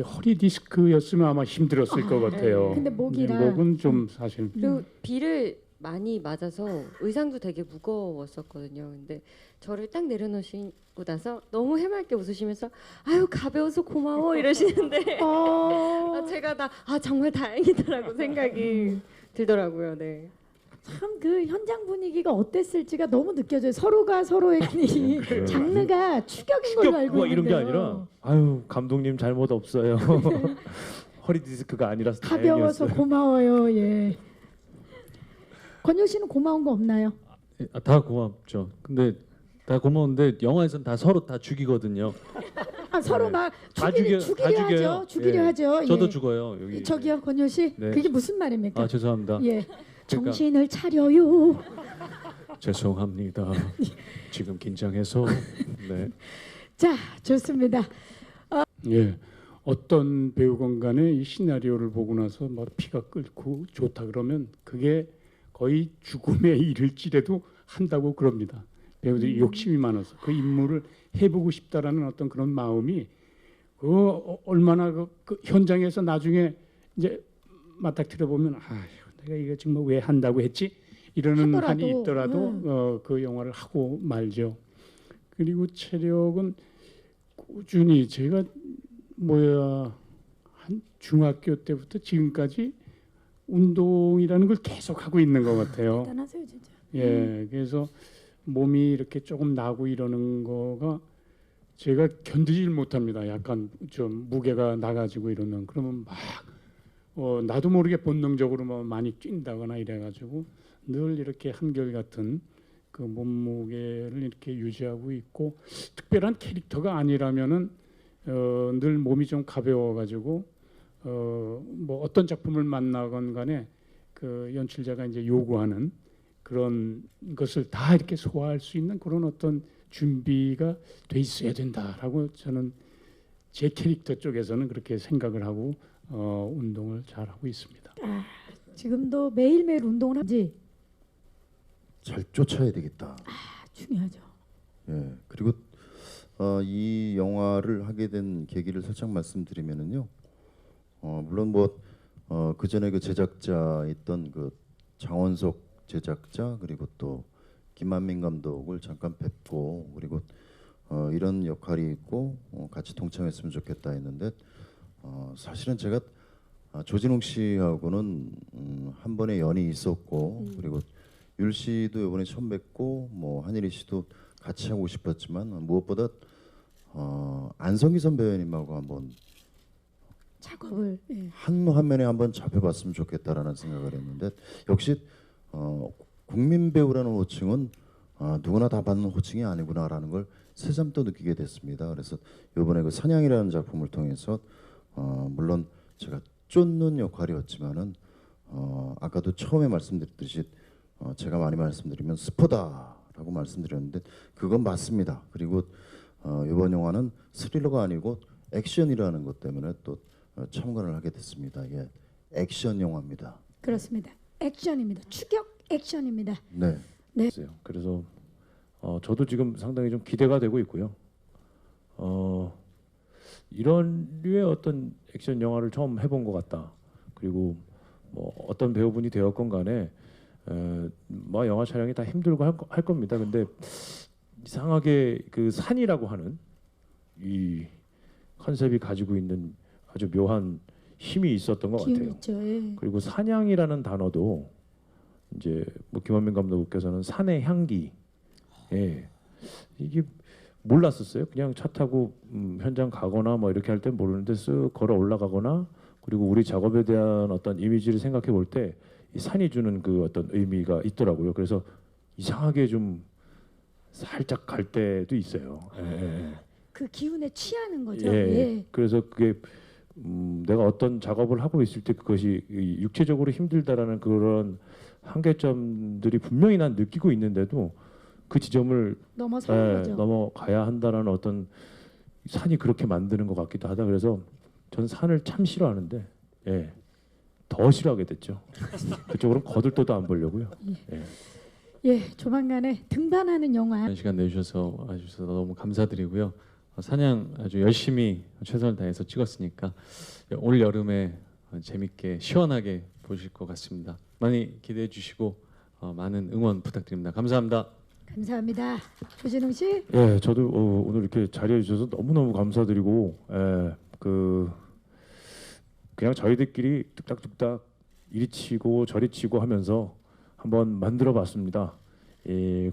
허리 디스크였으면 아마 힘들었을 것 같아요. 근데 목이라. 목은 좀 사실 그리고 비를 많이 맞아서 의상도 되게 무거웠었거든요. 근데 저를 딱 내려놓으시고 나서 너무 해맑게 웃으시면서 아유 가벼워서 고마워 이러시는데 제가 정말 다행이다라고 생각이 들더라고요. 네. 참 그 현장 분위기가 어땠을지가 너무 느껴져요. 서로가 서로의 이 장르가 추격인 걸로 알고 뭐 있는데요. 이런 게 아니라 아유 감독님 잘못 없어요. 허리 디스크가 아니라서 가벼워서 다행이었어요. 고마워요. 예. 권율 씨는 고마운 거 없나요? 다 고맙죠. 근데 다 고마운데 영화에서는 다 서로 다 죽이거든요. 서로 네. 막 다 죽이려 죽여요. 하죠. 죽이려 예. 하죠. 저도 예. 죽어요. 여기. 저기요, 권율 씨. 네. 그게 무슨 말입니까? 아 죄송합니다. 예. 그러니까- 정신을 차려요. 죄송합니다. 지금 긴장해서. 네. 자, 좋습니다. 예 어떤 배우건 간에 이 시나리오를 보고 나서 막 피가 끓고 좋다 그러면 그게 거의 죽음에 이를지라도 한다고 그럽니다. 배우들이 욕심이 많아서 그 인물을 해보고 싶다라는 어떤 그런 마음이 얼마나 그 현장에서 나중에 이제 맞닥뜨려 보면 내가 이거 정말 왜 한다고 했지 이러는 하더라도, 한이 있더라도 그 영화를 하고 말죠. 그리고 체력은 꾸준히 제가 한 중학교 때부터 지금까지 운동이라는 걸 계속 하고 있는 것 같아요. 대단하세요, 진짜. 예, 그래서 몸이 이렇게 조금 나고 이러는 거가 제가 견디질 못합니다. 약간 좀 무게가 나가지고 이러면 그러면 막 나도 모르게 본능적으로 뭐 많이 뛴다거나 이래가지고 늘 이렇게 한결같은 그 몸무게를 이렇게 유지하고 있고 특별한 캐릭터가 아니라면은 늘 몸이 좀 가벼워가지고 뭐 어떤 작품을 만나건 간에 그 연출자가 이제 요구하는 그런 것을 다 이렇게 소화할 수 있는 그런 어떤 준비가 돼 있어야 된다라고 저는 제 캐릭터 쪽에서는 그렇게 생각을 하고 운동을 잘 하고 있습니다. 지금도 매일매일 운동을 하지. 잘 쫓아야 되겠다. 중요하죠. 예. 그리고 이 영화를 하게 된 계기를 살짝 말씀드리면은요. 물론 뭐 그 전에 그 제작자 있던 그 장원석 제작자 그리고 또 김만민 감독을 잠깐 뵙고 그리고 이런 역할이 있고 같이 동참했으면 좋겠다 했는데 사실은 제가 조진웅 씨하고는 한 번의 연이 있었고 그리고 율 씨도 이번에 처음 뵙고 뭐 한예리 씨도 같이 하고 싶었지만 무엇보다 안성기 선배님하고 한번 작업을 한 화면에 한번 잡혀봤으면 좋겠다라는 생각을 했는데 역시 국민 배우라는 호칭은 누구나 다 받는 호칭이 아니구나라는 걸 새삼 또 느끼게 됐습니다. 그래서 이번에 그 사냥이라는 작품을 통해서 물론 제가 쫓는 역할이었지만은 아까도 처음에 말씀드렸듯이 제가 많이 말씀드리면 스포다라고 말씀드렸는데 그건 맞습니다. 그리고 이번 영화는 스릴러가 아니고 액션이라는 것 때문에 또 참관을 하게 됐습니다. 예, 액션 영화입니다. 그렇습니다. 액션입니다. 추격 액션입니다. 네. 네. 있어요. 그래서 저도 지금 상당히 좀 기대가 되고 있고요. 이런 류의 어떤 액션 영화를 처음 해본 것 같다. 그리고 뭐 어떤 배우분이 되었건 간에 뭐 영화 촬영이 다 힘들고 할 겁니다. 근데 이상하게 그 산이라고 하는 이 컨셉이 가지고 있는 아주 묘한 힘이 있었던 것 기운 같아요. 있죠. 예. 그리고 사냥이라는 단어도 이제 뭐 김한민 감독께서는 산의 향기, 예, 이게 몰랐었어요. 그냥 차 타고 현장 가거나 뭐 이렇게 할 때 모르는데 쓱 걸어 올라가거나 그리고 우리 작업에 대한 어떤 이미지를 생각해 볼 때 이 산이 주는 그 어떤 의미가 있더라고요. 그래서 이상하게 좀 살짝 갈 때도 있어요. 예. 그 기운에 취하는 거죠. 예. 예. 그래서 그게 내가 어떤 작업을 하고 있을 때 그것이 이 육체적으로 힘들다라는 그런 한계점들이 분명히 난 느끼고 있는데도 그 지점을 넘어서는 거죠. 넘어가야 한다라는 어떤 산이 그렇게 만드는 것 같기도 하다. 그래서 전 산을 참 싫어하는데 더 싫어하게 됐죠. 그쪽으로는 거들떠도 안 보려고요. 예, 조만간에 등반하는 영화. 한 시간 내주셔서 와주셔서 너무 감사드리고요. 사냥 아주 열심히 최선을 다해서 찍었으니까 올 여름에 재밌게 시원하게 보실 것 같습니다. 많이 기대해 주시고 많은 응원 부탁드립니다. 감사합니다. 감사합니다. 조진웅 씨. 예, 저도 오늘 이렇게 자리해 주셔서 너무너무 감사드리고 그냥 저희들끼리 뚝딱뚝딱 이리 치고 저리 치고 하면서 한번 만들어 봤습니다.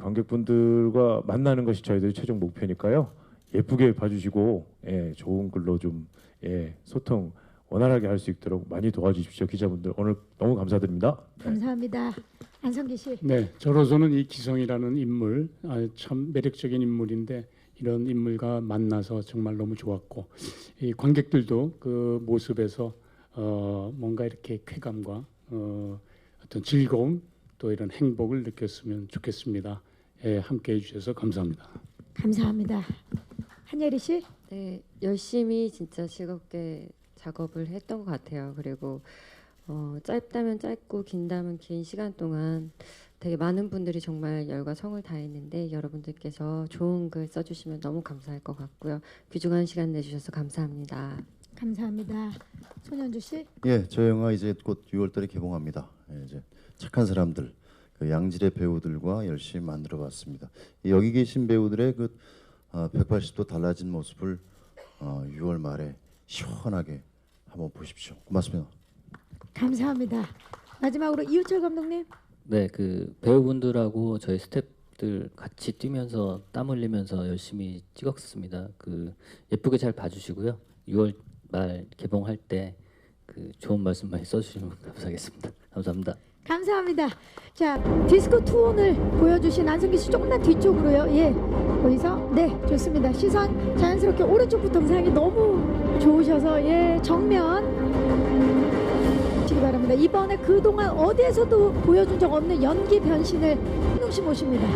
관객분들과 만나는 것이 저희들의 최종 목표니까요. 예쁘게 봐주시고 좋은 글로 좀 소통 원활하게 할 수 있도록 많이 도와주십시오. 기자분들 오늘 너무 감사드립니다. 감사합니다. 안성기 씨. 네, 저로서는 이 기성이라는 인물 참 매력적인 인물인데 이런 인물과 만나서 정말 너무 좋았고 이 관객들도 그 모습에서 뭔가 이렇게 쾌감과 어떤 즐거움 또 이런 행복을 느꼈으면 좋겠습니다. 함께 해주셔서 감사합니다. 감사합니다. 한예리 씨. 네, 열심히 진짜 즐겁게 작업을 했던 것 같아요. 그리고 짧다면 짧고 길다면 긴 시간 동안 되게 많은 분들이 정말 열과 성을 다했는데 여러분들께서 좋은 글 써주시면 너무 감사할 것 같고요. 귀중한 시간 내주셔서 감사합니다. 감사합니다. 손현주 씨. 예, 저 영화 이제 곧 6월달에 개봉합니다. 이제 착한 사람들, 그 양질의 배우들과 열심히 만들어봤습니다. 여기 계신 배우들의 그 180도 달라진 모습을 6월 말에 시원하게 한번 보십시오. 고맙습니다. 감사합니다. 마지막으로 이우철 감독님. 네, 그 배우분들하고 저희 관객들 같이 뛰면서 땀 흘리면서 열심히 찍었습니다. 그 예쁘게 잘 봐주시고요. 6월 말 개봉할 때 그 좋은 말씀 많이 써주시면 감사하겠습니다. 감사합니다. 감사합니다. 자, 디스코 투혼을 보여주신 안성기 씨 조금만 뒤쪽으로요. 예, 거기서 네, 좋습니다. 시선 자연스럽게 오른쪽부터 상이 너무 좋으셔서 예, 정면 시기 바랍니다. 이번에 그동안 어디에서도 보여준 적 없는 연기 변신을 신웅 씨 모십니다.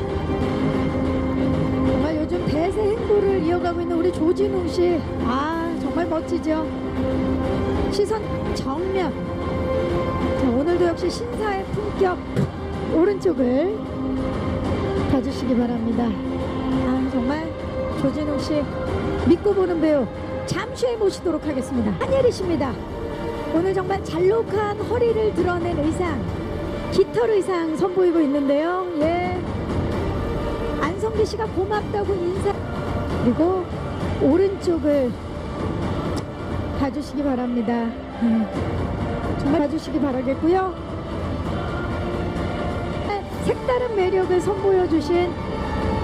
정말 요즘 대세 행보를 이어가고 있는 우리 조진웅 씨, 아 정말 멋지죠. 시선 정면. 자, 오늘도 역시 신사의 품격 오른쪽을 봐주시기 바랍니다. 아 정말 조진웅 씨 믿고 보는 배우 잠시 후에 모시도록 하겠습니다. 한예리 씨입니다. 오늘 정말 잘록한 허리를 드러낸 의상, 깃털 의상 선보이고 있는데요. 예, 안성기 씨가 고맙다고 인사. 그리고 오른쪽을 봐주시기 바랍니다. 정말 봐주시기 바라겠고요. 색다른 매력을 선보여주신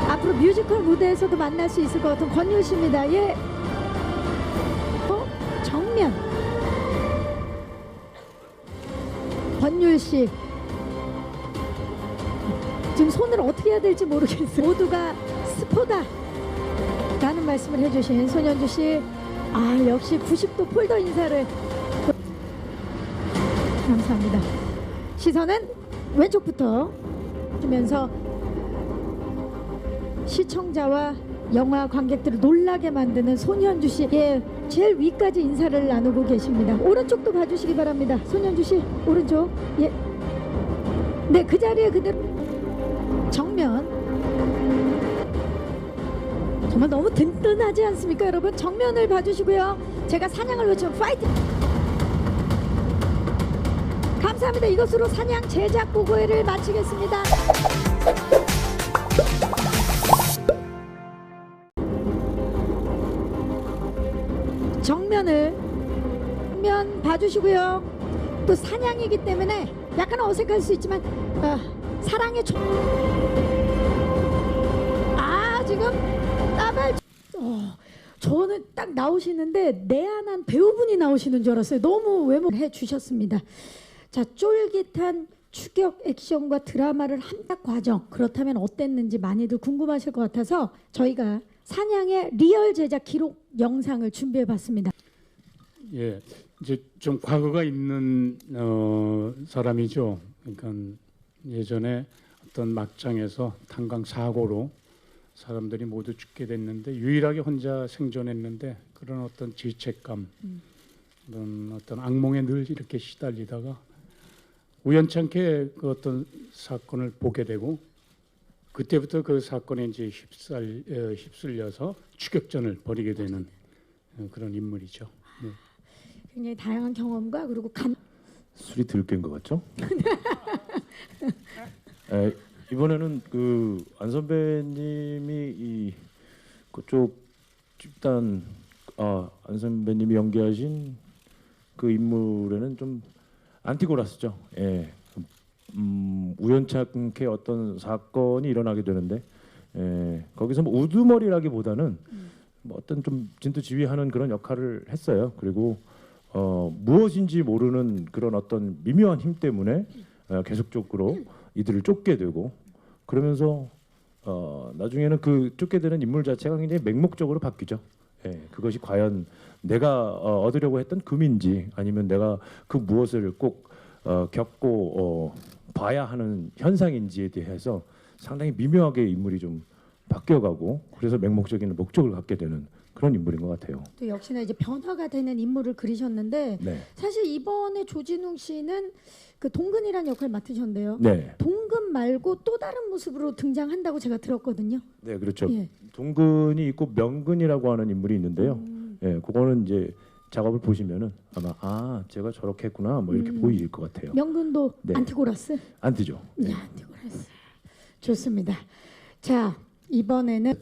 앞으로 뮤지컬 무대에서도 만날 수 있을 것 같은 권율 씨입니다. 예, 정면 권율 씨. 지금 손을 어떻게 해야 될지 모르겠어요. 모두가 스포다 라는 말씀을 해주신 손현주 씨. 아 역시 90도 폴더 인사를 감사합니다. 시선은 왼쪽부터 주면서 시청자와 영화 관객들을 놀라게 만드는 손현주 씨, 예, 제일 위까지 인사를 나누고 계십니다. 오른쪽도 봐주시기 바랍니다. 손현주 씨 오른쪽, 예, 네, 그 자리에 그대로. 정면 정말 너무 든든하지 않습니까, 여러분? 정면을 봐주시고요. 제가 사냥을 외쳐 파이팅. 감사합니다. 이것으로 사냥 제작 보고회를 마치겠습니다. 정면 봐주시고요. 또 사냥이기 때문에 약간 어색할 수 있지만 사랑의 지금 따발. 저는 딱 나오시는데 내한한 배우분이 나오시는 줄 알았어요. 너무 외모를 해주셨습니다. 자, 쫄깃한 추격 액션과 드라마를 함께 과정, 그렇다면 어땠는지 많이들 궁금하실 것 같아서 저희가 사냥의 리얼 제작 기록 영상을 준비해봤습니다. 예, 이제 좀 과거가 있는 사람이죠. 그러니까 예전에 어떤 막장에서 탄광 사고로 사람들이 모두 죽게 됐는데 유일하게 혼자 생존했는데 그런 어떤 죄책감, 그런 어떤 악몽에 늘 이렇게 시달리다가 우연찮게 그 어떤 사건을 보게 되고 그때부터 그 사건에 이제 휩쓸려서 추격전을 벌이게 되는 그런 인물이죠. 네. 굉장히 다양한 경험과 그리고 술이 덜 깬 것 같죠? 이번에는 그 안 선배님이 이 그쪽 집단 안 선배님이 연기하신 그 인물에는 좀 안티고라스죠. 예. 우연찮게 어떤 사건이 일어나게 되는데 거기서 뭐 우두머리라기보다는 뭐 어떤 좀 진두지휘하는 그런 역할을 했어요. 그리고 무엇인지 모르는 그런 어떤 미묘한 힘 때문에 계속적으로 이들을 쫓게 되고 그러면서 나중에는 그 쫓게 되는 인물 자체가 굉장히 맹목적으로 바뀌죠. 예, 그것이 과연 내가 얻으려고 했던 금인지 아니면 내가 그 무엇을 꼭 겪고 봐야 하는 현상인지에 대해서 상당히 미묘하게 인물이 좀 바뀌어가고 그래서 맹목적인 목적을 갖게 되는 그런 인물인 것 같아요. 또 역시나 이제 변화가 되는 인물을 그리셨는데 네. 사실 이번에 조진웅 씨는 그 동근이라는 역할 맡으셨는데요. 네. 동근 말고 또 다른 모습으로 등장한다고 제가 들었거든요. 네, 그렇죠. 예. 동근이 있고 명근이라고 하는 인물이 있는데요. 예, 그거는 이제 작업을 보시면은 아마 제가 저렇게 했구나 뭐 이렇게 보일 것 같아요. 명근도 네. 안티고라스. 안티죠. 네. 안티고라스. 좋습니다. 자, 이번에는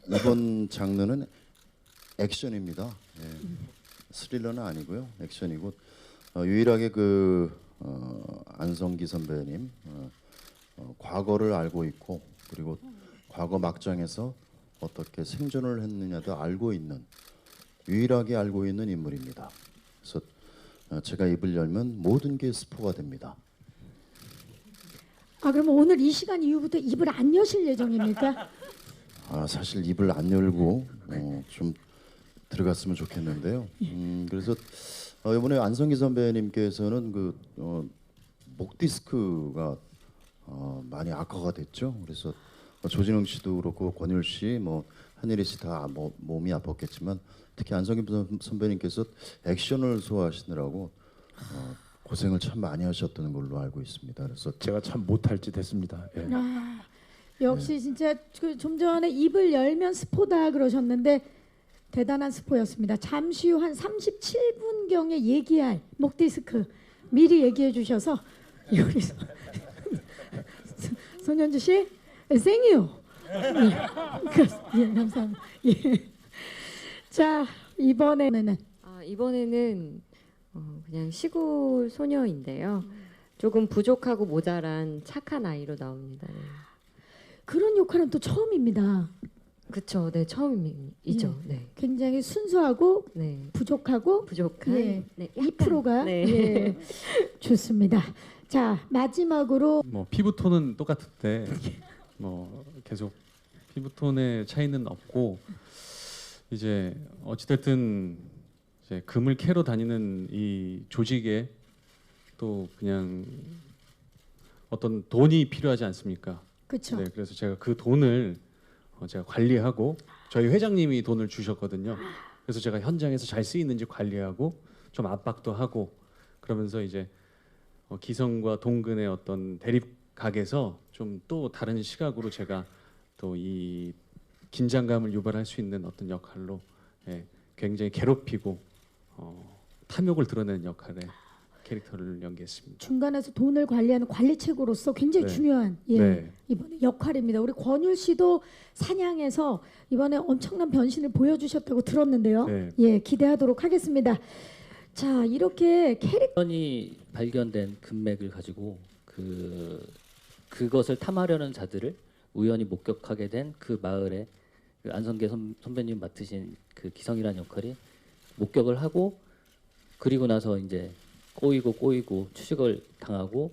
이번 장르는 액션입니다. 예. 스릴러는 아니고요, 액션이고 유일하게 그 안성기 선배님 과거를 알고 있고 그리고 과거 막장에서 어떻게 생존을 했느냐도 알고 있는 유일하게 알고 있는 인물입니다. 그래서 제가 입을 열면 모든 게 스포가 됩니다. 아 그러면 오늘 이 시간 이후부터 입을 안 여실 예정입니까? 사실 입을 안 열고 좀 들어갔으면 좋겠는데요. 그래서 이번에 안성기 선배님께서는 목 디스크가 많이 악화가 됐죠. 그래서 조진웅 씨도 그렇고 권율 씨, 한예리 씨 다 몸이 아팠겠지만 특히 안성기 선배님께서 액션을 소화하시느라고 고생을 참 많이 하셨던 걸로 알고 있습니다. 그래서 제가 참 못할 짓 했습니다. 예. 아, 역시 진짜 좀 전에 입을 열면 스포다 그러셨는데 대단한 스포였습니다. 잠시 후 한 37분경에 얘기할 목 디스크 미리 얘기해 주셔서 우리 손현주 씨 생유. 예, 감사합니다. 예. 자 이번에는 이번에는 그냥 시골 소녀인데요. 조금 부족하고 모자란 착한 아이로 나옵니다. 네. 그런 역할은 또 처음입니다. 그쵸, 네 처음이죠. 네, 굉장히 순수하고 네, 부족하고 부족한 예, 네, 2%가 네. 예, 좋습니다. 자 마지막으로 뭐 피부톤은 똑같은데 뭐 계속 피부톤의 차이는 없고 이제 어찌됐든 이제 금을 캐러 다니는 이 조직에 또 그냥 어떤 돈이 필요하지 않습니까? 그렇죠. 네, 그래서 제가 그 돈을 제가 관리하고 저희 회장님이 돈을 주셨거든요. 그래서 제가 현장에서 잘 쓰이는지 관리하고 좀 압박도 하고 그러면서 이제 기성과 동근의 어떤 대립각에서 좀 또 다른 시각으로 제가 또 이 긴장감을 유발할 수 있는 어떤 역할로 굉장히 괴롭히고 탐욕을 드러내는 역할의 캐릭터를 연기했습니다. 중간에서 돈을 관리하는 관리책으로서 굉장히 네. 중요한 네. 이번에 역할입니다. 우리 권율 씨도 사냥에서 이번에 엄청난 변신을 보여주셨다고 들었는데요. 네. 예, 기대하도록 하겠습니다. 자, 이렇게 캐릭터 우연히 발견된 금맥을 가지고 그것을 탐하려는 자들을 우연히 목격하게 된 그 마을에 그 안성계 선배님 맡으신 그 기성이라는 역할이 목격을 하고 그리고 나서 이제 꼬이고 추식을 당하고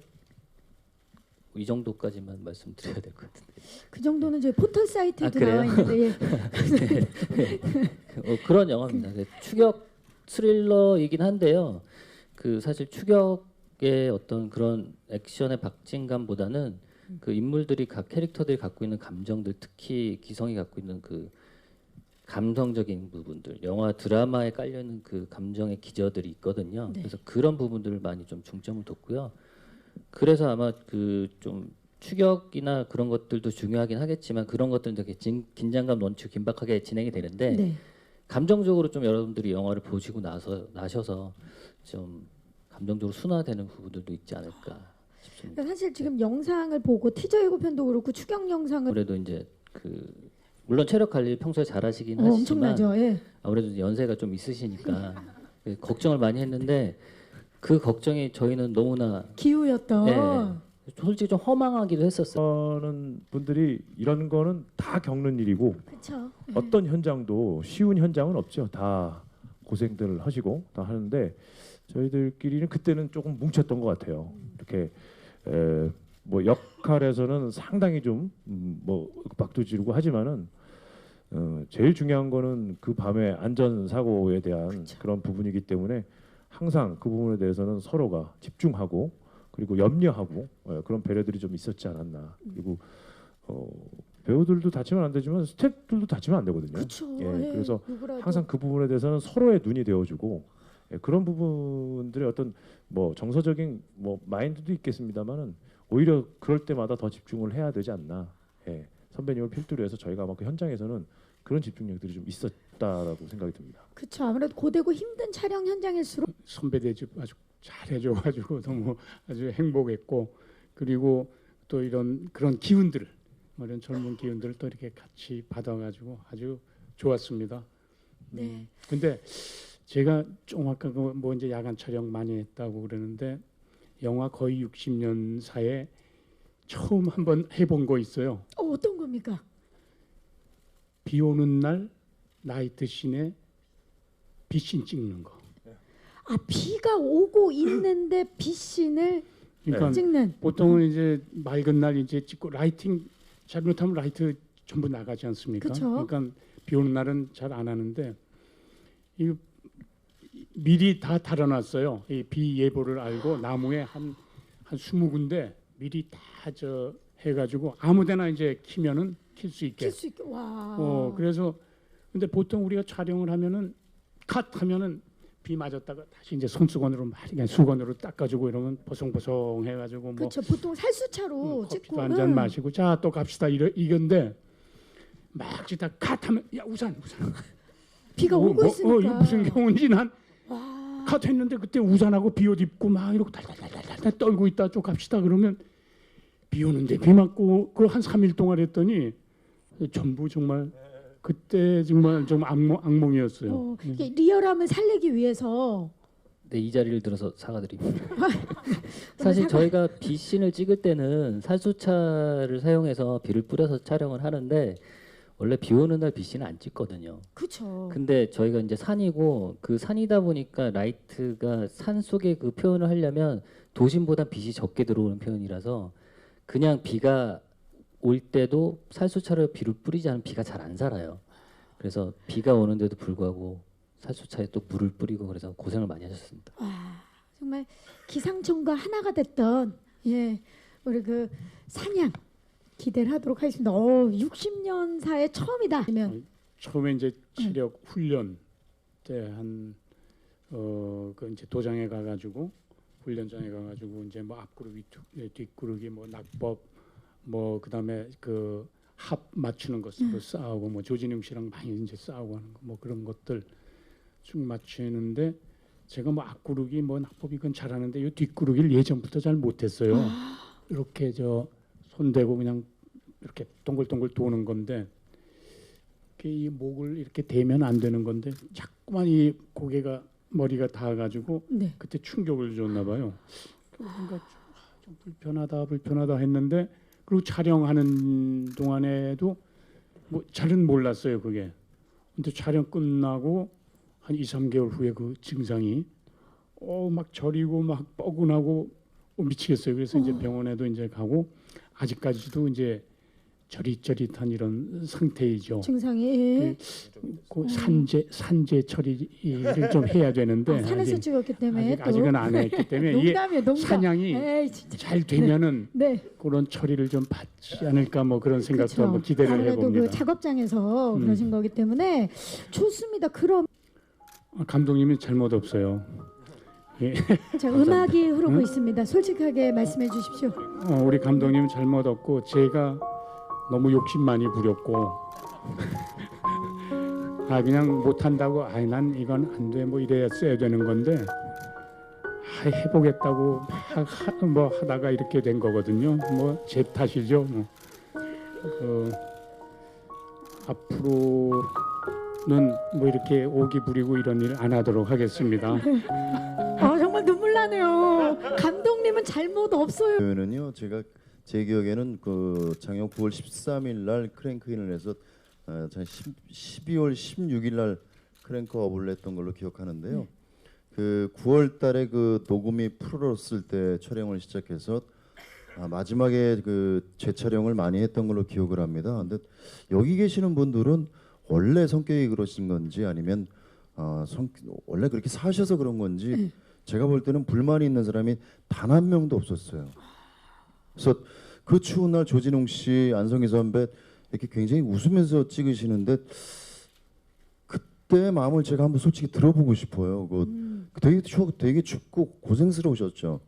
이 정도까지만 말씀드려야 될 것 같은데. 그 정도는 저희 포털 사이트에도 그래요? 나와 있는데 예. 그런 영화입니다. 추격 스릴러이긴 한데요. 그 사실 추격의 어떤 그런 액션의 박진감보다는 그 인물들이 각 캐릭터들이 갖고 있는 감정들, 특히 기성이 갖고 있는 그 감성적인 부분들, 영화 드라마에 깔려 있는 그 감정의 기저들이 있거든요. 네. 그래서 그런 부분들을 많이 좀 중점을 뒀고요. 그래서 아마 그 좀 추격이나 그런 것들도 중요하긴 하겠지만 그런 것들은 되게 긴장감 넘치고 긴박하게 진행이 되는데 네. 감정적으로 좀 여러분들이 영화를 보시고 나셔서 좀 감정적으로 순화되는 부분들도 있지 않을까 싶습니다. 사실 지금 영상을 보고 티저 예고편도 그렇고 추격 영상을 아무래도 이제 그 물론 체력 관리 평소에 잘하시긴 하시지만 엄청나죠. 예. 아무래도 연세가 좀 있으시니까 걱정을 많이 했는데 그 걱정이 저희는 너무나 기우였던. 예, 솔직히 좀 허망하기도 했었어요. 하는 분들이 이런 거는 다 겪는 일이고 그렇죠. 어떤 현장도 쉬운 현장은 없죠. 다 고생들을 하시고 다 하는데 저희들끼리는 그때는 조금 뭉쳤던 것 같아요. 이렇게 뭐 역할에서는 상당히 좀 뭐 박도 지르고 하지만은 제일 중요한 거는 그 밤의 안전 사고에 대한 그쵸. 그런 부분이기 때문에 항상 그 부분에 대해서는 서로가 집중하고 그리고 염려하고 그런 배려들이 좀 있었지 않았나. 그리고 배우들도 다치면 안 되지만 스태프들도 다치면 안 되거든요. 그렇죠. 예, 그래서 누구라도. 항상 그 부분에 대해서는 서로의 눈이 되어주고 그런 부분들의 어떤 뭐 정서적인 뭐 마인드도 있겠습니다만은 오히려 그럴 때마다 더 집중을 해야 되지 않나. 예, 선배님을 필두로 해서 저희가 아마 그 현장에서는 그런 집중력들이 좀 있었다라고 생각이 듭니다. 그렇죠. 아무래도 고되고 힘든 촬영 현장일수록 선배 대접 아주 잘해줘가지고 너무 아주 행복했고 그리고 또 그런 기운들을 이런 젊은 기운들을 또 이렇게 같이 받아가지고 아주 좋았습니다. 네. 근데 제가 좀 아까 뭐 이제 야간 촬영 많이 했다고 그러는데 영화 거의 60년 사에 처음 한번 해본 거 있어요. 어떤 겁니까? 비 오는 날 나이트 씬에 빛신 찍는 거. 아, 비가 오고 있는데 빛신을 그러니까 찍는. 보통은 이제 맑은 날 이제 찍고 라이팅 잘못하면 라이트 전부 나가지 않습니까? 그쵸. 그러니까 비 오는 날은 잘 안 하는데 이 미리 다 달아놨어요. 이 비 예보를 알고 나무에 한 20군데 미리 다 저 해가지고 아무데나 이제 키면은 킬 수 있게. 킬 수 있게. 와. 그래서 근데 보통 우리가 촬영을 하면은 컷 하면은 비 맞았다가 다시 이제 손수건으로 막 그냥 수건으로 닦아주고 이러면 보송보송 해가지고 뭐 그렇죠. 보통 살수차로 찍고. 커피도 한 잔 마시고 자 또 갑시다 이건데 막 짓다 컷 하면 야 우산 비가 오고 있으니까. 이거 무슨 경우인지 난 와. 컷 했는데 그때 우산하고 비옷 입고 막 이러고 달달달달 떨고 있다 좀 갑시다 그러면 비 오는데 비 맞고 그걸 한 3일 동안 했더니 전부 정말 그때 정말 좀 악몽이었어요. 이게 리얼함을 살리기 위해서. 네, 이 자리를 들어서 사과드립니다. 사실 저희가 비 씬을 찍을 때는 살수차를 사용해서 비를 뿌려서 촬영을 하는데 원래 비 오는 날 비 씬은 안 찍거든요. 그렇죠. 근데 저희가 이제 산이고 그 산이다 보니까 라이트가 산 속에 그 표현을 하려면 도심보다 빛이 적게 들어오는 표현이라서 그냥 비가 올 때도 살수차로 비를 뿌리지 않으면 비가 잘 안 살아요. 그래서 비가 오는데도 불구하고 살수차에 또 물을 뿌리고 그래서 고생을 많이 하셨습니다. 와, 정말 기상청과 하나가 됐던 우리 그 산양 기대를 하도록 하겠습니다. 60년 사에 처음이다. 그러면 처음에 이제 체력 훈련 때 한 그 이제 도장에 가가지고 훈련장에 가가지고 이제 뭐 앞구르기 뒷구르기 뭐 낙법 뭐 그다음에 그 합 맞추는 것으로 싸우고 뭐 조진웅 씨랑 많이 이제 싸우고 하는 거 뭐 그런 것들 쭉 맞추는데 제가 뭐 앞구르기 뭐 낙법 이건 잘하는데 이 뒷구르기를 예전부터 잘 못했어요. 이렇게 저 손대고 그냥 이렇게 동글동글 도는 건데 이 목을 이렇게 대면 안 되는 건데 자꾸만 이 고개가 머리가 닿아가지고 네. 그때 충격을 줬나 봐요. 뭔가 좀 불편하다 했는데 그리고 촬영하는 동안에도 뭐 잘은 몰랐어요 그게. 근데 촬영 끝나고 한 2, 3개월 후에 그 증상이 막 저리고 막 뻐근하고 미치겠어요. 그래서 이제 병원에도 이제 가고 아직까지도 이제 저릿저릿한 이런 상태이죠. 증상이 그 산재 처리를 좀 해야 되는데 산에서 찍었기 때문에 아직은 안 했기 때문에 이게 농담이에요, 농담. 사냥이 에이, 진짜. 잘 되면은 네. 그런 처리를 좀 받지 않을까 뭐 그런 생각도 그렇죠. 한번 기대를 아무래도 해봅니다. 그 작업장에서 그러신 거기 때문에 좋습니다. 그럼 감독님이 잘못 없어요. 예. 자, 음악이 흐르고 있습니다. 솔직하게 말씀해 주십시오. 우리 감독님 잘못 없고 제가 너무 욕심 많이 부렸고 그냥 못한다고 난 이건 안 돼 뭐 이랬어야 되는 건데 해보겠다고 뭐 하다가 이렇게 된 거거든요. 뭐 제 탓이죠. 뭐. 앞으로는 뭐 이렇게 오기 부리고 이런 일 안 하도록 하겠습니다. 정말 눈물 나네요. 감독님은 잘못 없어요. 표현은요 제가 제 기억에는 그 작년 9월 13일 날 크랭크인을 해서 12월 16일 날 크랭크업을 했던 걸로 기억하는데요. 그 9월 달에 그 녹음이 풀었을 때 촬영을 시작해서 마지막에 그 재촬영을 많이 했던 걸로 기억을 합니다. 근데 여기 계시는 분들은 원래 성격이 그러신 건지 아니면 원래 그렇게 사셔서 그런 건지 제가 볼 때는 불만이 있는 사람이 단 한 명도 없었어요. 그래서 그 추운 날 조진웅 씨, 안성기 선배 이렇게 굉장히 웃으면서 찍으시는데 그때 마음을 제가 한번 솔직히 들어보고 싶어요. 되게 춥고 고생스러우셨죠.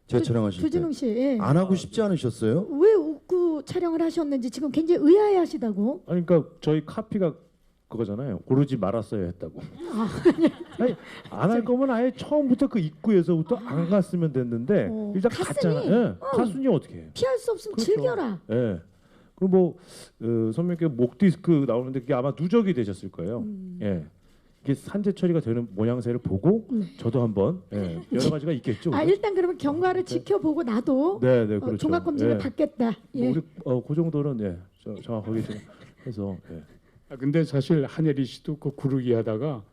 재촬영하실 때. 조진웅 씨, 안 하고 싶지 않으셨어요? 왜 웃고 촬영을 하셨는지 지금 굉장히 의아해하시다고. 아니 그러니까 저희 카피가 그거잖아요. 고르지 말았어야 했다고. 안 할 거면 아예 처음부터 그 입구에서부터 안 갔으면 됐는데 일단 갔으니, 갔잖아. 갔으니 어떻게 해? 피할 수 없으면 그렇죠. 즐겨라. 예. 그리고 뭐 선배님께 목 디스크 나오는데 그게 아마 누적이 되셨을 거예요. 예. 이게 산재 처리가 되는 모양새를 보고 저도 한번 여러 가지가 있겠죠. 아 일단 그러면 경과를 지켜보고 나도 네, 네, 그렇죠. 종합 검진을 예. 받겠다. 예. 뭐 우리 그 정도는 정확하게 좀 해서 아, 근데 사실 한예리 씨도 그 구르기 하다가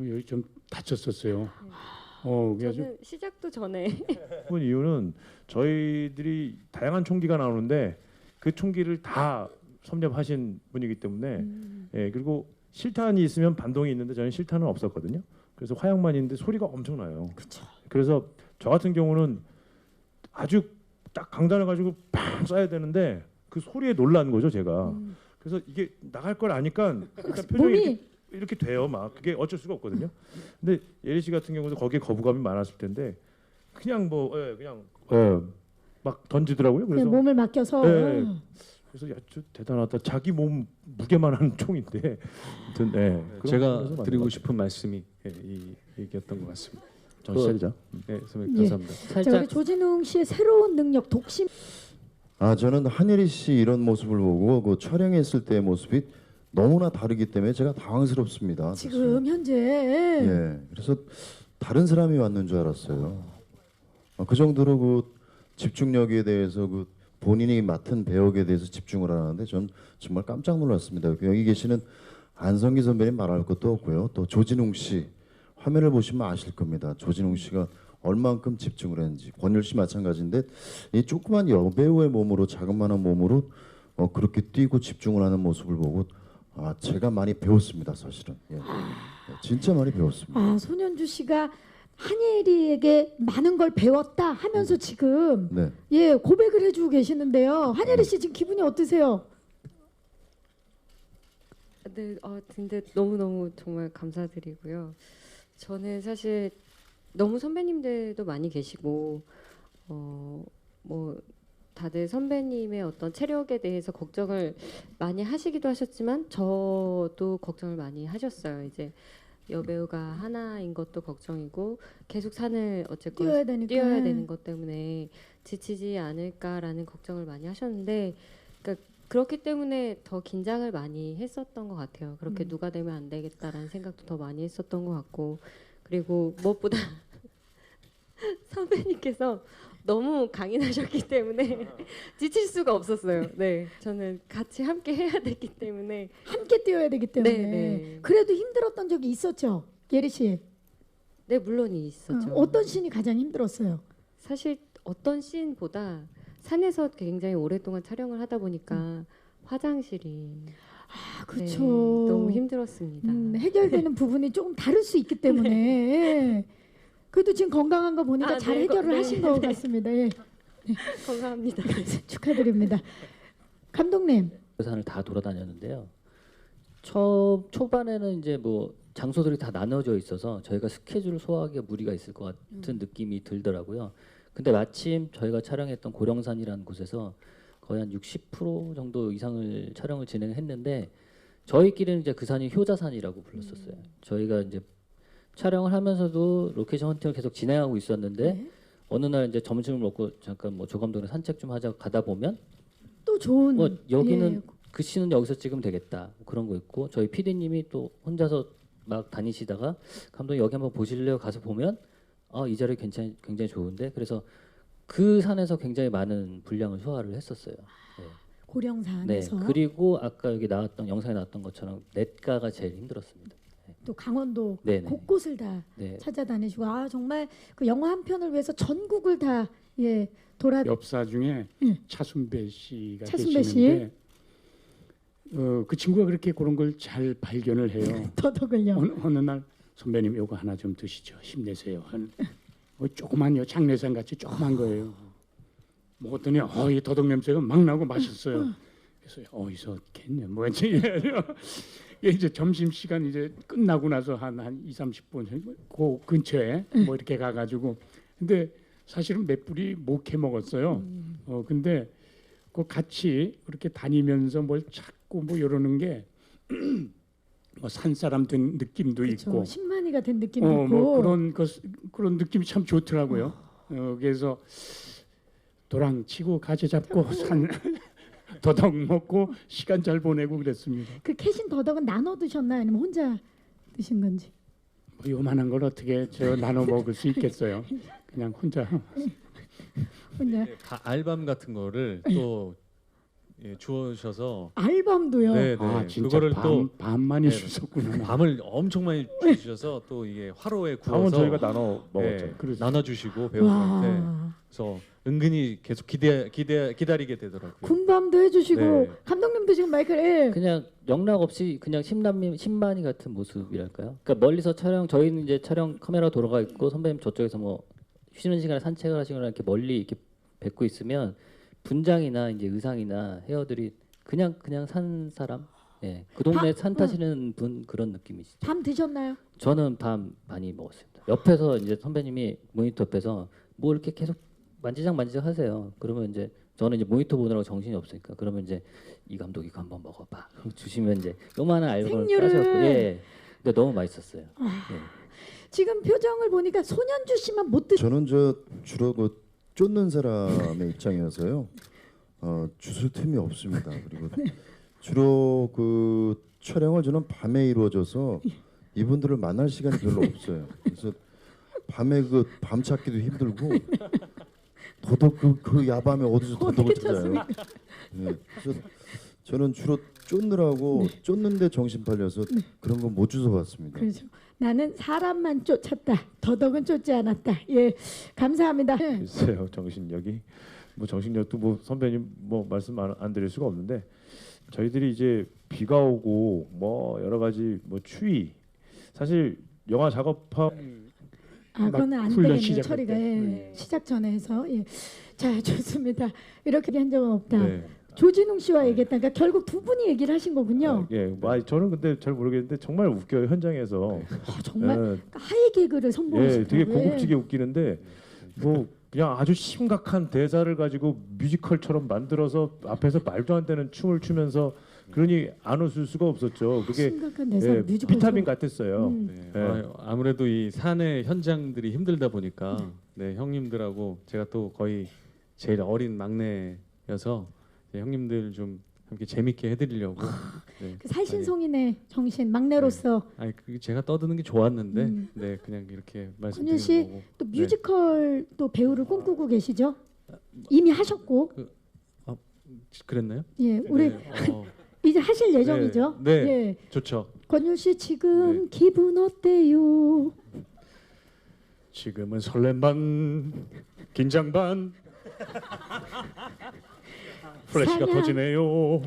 여기 좀 다쳤었어요. 그래서 저는 시작도 전에 그 이유는 저희들이 다양한 총기가 나오는데 그 총기를 다 섭렵하신 분이기 때문에 그리고 실탄이 있으면 반동이 있는데 저는 실탄은 없었거든요. 그래서 화약만 있는데 소리가 엄청나요. 그래서 저 같은 경우는 아주 딱 강단을 가지고 팡 쏴야 되는데 그 소리에 놀란 거죠 제가. 그래서 이게 나갈 걸 아니까 일단 표정이 이렇게 돼요. 막 그게 어쩔 수가 없거든요. 근데 예리 씨 같은 경우도 거기에 거부감이 많았을 텐데 그냥 막 던지더라고요. 그래서 그냥 몸을 맡겨서 그래서 야, 저 대단하다. 자기 몸 무게만한 총인데. 아무튼 그런 제가 면에서 드리고 맞는 싶은 말씀이 이 얘기였던 것 같습니다. 정신 차리자. 네, 선배님 예. 감사합니다. 자, 살짝 우리 조진웅 씨의 새로운 능력 독심. 저는 한예리 씨 이런 모습을 보고 그 촬영했을 때의 모습이 너무나 다르기 때문에 제가 당황스럽습니다. 지금 현재 예, 그래서 다른 사람이 왔는 줄 알았어요. 그 정도로 그 집중력에 대해서 그 본인이 맡은 배역에 대해서 집중을 하는데 전 정말 깜짝 놀랐습니다. 여기 계시는 안성기 선배님 말할 것도 없고요. 또 조진웅 씨 화면을 보시면 아실 겁니다. 조진웅 씨가 얼만큼 집중을 했는지. 권율 씨 마찬가지인데 이 조그만 여배우의 몸으로 자그마한 몸으로 그렇게 뛰고 집중을 하는 모습을 보고 제가 많이 배웠습니다. 사실은 진짜 많이 배웠습니다. 손현주 씨가 한예리에게 많은 걸 배웠다 하면서 지금 네. 고백을 해주고 계시는데요. 한예리 씨 지금 기분이 어떠세요? 네, 근데 너무너무 정말 감사드리고요. 저는 사실 너무 선배님들도 많이 계시고 뭐 다들 선배님의 어떤 체력에 대해서 걱정을 많이 하시기도 하셨지만 저도 걱정을 많이 하셨어요. 이제 여배우가 하나인 것도 걱정이고 계속 산을 어쨌건 뛰어야 되는 것 때문에 지치지 않을까라는 걱정을 많이 하셨는데 그러니까 그렇기 때문에 더 긴장을 많이 했었던 것 같아요. 그렇게 누가 되면 안 되겠다라는 생각도 더 많이 했었던 것 같고 그리고 무엇보다 선배님께서 너무 강인하셨기 때문에 지칠 수가 없었어요. 네, 저는 같이 함께 해야 됐기 때문에 함께 뛰어야 되기 때문에 네. 그래도 힘들었던 적이 있었죠, 예리 씨. 네, 물론 있었죠. 어떤 씬이 가장 힘들었어요? 사실 어떤 씬보다 산에서 굉장히 오랫동안 촬영을 하다 보니까 화장실이 그렇죠. 너무 힘들었습니다. 해결되는 부분이 조금 다를 수 있기 때문에 그래도 지금 건강한 거 보니까 잘 해결을 하신 것 같습니다. 예. 감사합니다. 축하드립니다. 감독님. 산을 다 돌아다녔는데요. 초반에는 이제 뭐 장소들이 다 나눠져 있어서 저희가 스케줄을 소화하기가 무리가 있을 것 같은 느낌이 들더라고요. 근데 마침 저희가 촬영했던 고령산이라는 곳에서 거의 한 60% 정도 이상을 촬영을 진행했는데 저희끼리는 이제 그 산이 효자산이라고 불렀었어요. 저희가 이제 촬영을 하면서도 로케이션 헌팅을 계속 진행하고 있었는데 어느 날 이제 점심을 먹고 잠깐 뭐 조 감독이랑 산책 좀 하자 가다 보면 또 좋은 여기는 그 씬은 여기서 찍으면 되겠다 그런 거 있고 저희 PD님이 또 혼자서 막 다니시다가 감독님 여기 한번 보실래요? 가서 보면 이 자리 굉장히 좋은데 그래서 그 산에서 굉장히 많은 분량을 소화를 했었어요. 네. 고령산에서. 그리고 아까 여기 나왔던 영상에 나왔던 것처럼 냇가가 제일 힘들었습니다. 또 강원도 네네. 곳곳을 다 찾아다니시고 정말 그 영화 한 편을 위해서 전국을 다 돌아. 엽사 중에 차순배 씨가 차순배 씨. 계시는데 그 친구가 그렇게 그런 걸 잘 발견을 해요. 더덕을요. 어느 날 선배님 요거 하나 좀 드시죠. 힘내세요. 조그만요 장례상 같이 조그만 거예요. 먹었더니 이 더덕 냄새가 막 나고 맛있어요. 그래서 어디서 겠냐 뭐지 이제 점심 시간 이제 끝나고 나서 한 2, 30분 그 근처에 뭐 이렇게 가가지고 근데 사실은 몇 뿌리 못 해 먹었어요. 근데 그 같이 그렇게 다니면서 뭘 찾고 뭐 이러는 게 뭐 산사람 된 느낌도 있고 신만이가 된 느낌도 있고 뭐 그런 느낌이 참 좋더라고요. 그래서 도랑 치고 가재 잡고 산 더덕 먹고 시간 잘 보내고 그랬습니다. 그 캐신 더덕은 나눠 드셨나요? 아니면 혼자 드신 건지. 뭐 요만한 걸 어떻게 저 나눠 먹을 수 있겠어요? 그냥 혼자. 혼자 알밤 같은 거를 또 예, 주셔서 알밤도요. 네, 아 네. 진짜 그거를 또 밤 많이 네. 주셨구나. 밤을 엄청 많이 주셔서 또 이게 화로에 밤은 구워서 저희가 나눠 먹었죠. 예, 그렇죠. 나눠주시고 배우들한테 와. 그래서 은근히 계속 기다리게 되더라고요. 군밤도 해주시고 네. 감독님도 지금 마이크를 그냥 영락 없이 그냥 신만이 같은 모습이랄까요? 그러니까 멀리서 저희는 이제 촬영 카메라 돌아가 있고 선배님 저쪽에서 뭐 쉬는 시간에 산책을 하시거나 이렇게 멀리 이렇게 뵙고 있으면 분장이나 이제 의상이나 헤어들이 그냥 산 사람, 예, 그 동네 산 타시는 분 그런 느낌이시죠. 밤 드셨나요? 저는 밤 많이 먹었습니다. 옆에서 이제 선배님이 모니터 옆에서 뭐 이렇게 계속 만지작 하세요. 그러면 이제 저는 이제 모니터 보느라고 정신이 없으니까 그러면 이제 이 감독 이거 한번 먹어봐. 주시면 이제 요만한 알밤을 생류를. 따셔갖고 예, 근데 너무 맛있었어요. 예. 지금 표정을 보니까 손현주 씨만 못 드시. 저는 저 주로 그 쫓는 사람의 입장이어서요. 주술 틈이 없습니다. 그리고 주로 그 촬영을 저는 밤에 이루어져서 이분들을 만날 시간이 별로 없어요. 그래서 밤에 그 밤 찾기도 힘들고 더더욱 그 야밤에 어디서 더더욱 찾아요. 네, 그래서 저는 주로 쫓느라고 쫓는데 정신 팔려서 그런 거 못 주워봤습니다. 그렇죠. 나는 사람만 쫓았다. 더덕은 쫓지 않았다. 예, 감사합니다. 예. 글쎄요, 정신력이 뭐 정신력도 뭐 선배님 뭐 말씀 안 드릴 수가 없는데 저희들이 이제 비가 오고 뭐 여러 가지 뭐 추위 사실 영화 작업하 그거는 안 훈련 되겠네요. 시작할 처리가 때. 예. 시작 전에 해서 예. 자 좋습니다. 이렇게 한 적은 없다. 네. 조진웅 씨와 얘기했다. 그러니까 결국 두 분이 얘기를 하신 거군요. 예, 뭐 저는 근데 잘 모르겠는데 정말 웃겨요 현장에서. 정말 예, 그러니까 하이 개그를 예, 선보이시더라고요. 되게 고급지게 웃기는데 뭐 그냥 아주 심각한 대사를 가지고 뮤지컬처럼 만들어서 앞에서 말도 안 되는 춤을 추면서 그러니 안 웃을 수가 없었죠. 그게 심각한 대사 예, 뮤지컬 비타민 같았어요. 네. 예. 아무래도 이 산의 현장들이 힘들다 보니까 네, 형님들하고 제가 또 거의 제일 어린 막내여서 네, 형님들 좀 함께 재밌게 해드리려고. 네. 그 살신성인의 정신 막내로서 아니 그 제가 떠드는 게 좋았는데 네 그냥 이렇게 권율 씨 말씀드리는 거고. 또 뮤지컬 또 배우를 꿈꾸고 계시죠? 이미 하셨고 그랬나요? 예 우리 네, 이제 하실 예정이죠? 네. 예. 좋죠. 권율 씨 지금 네. 기분 어때요? 지금은 설렘 반, 긴장 반. 플래시가 사냥. 터지네요.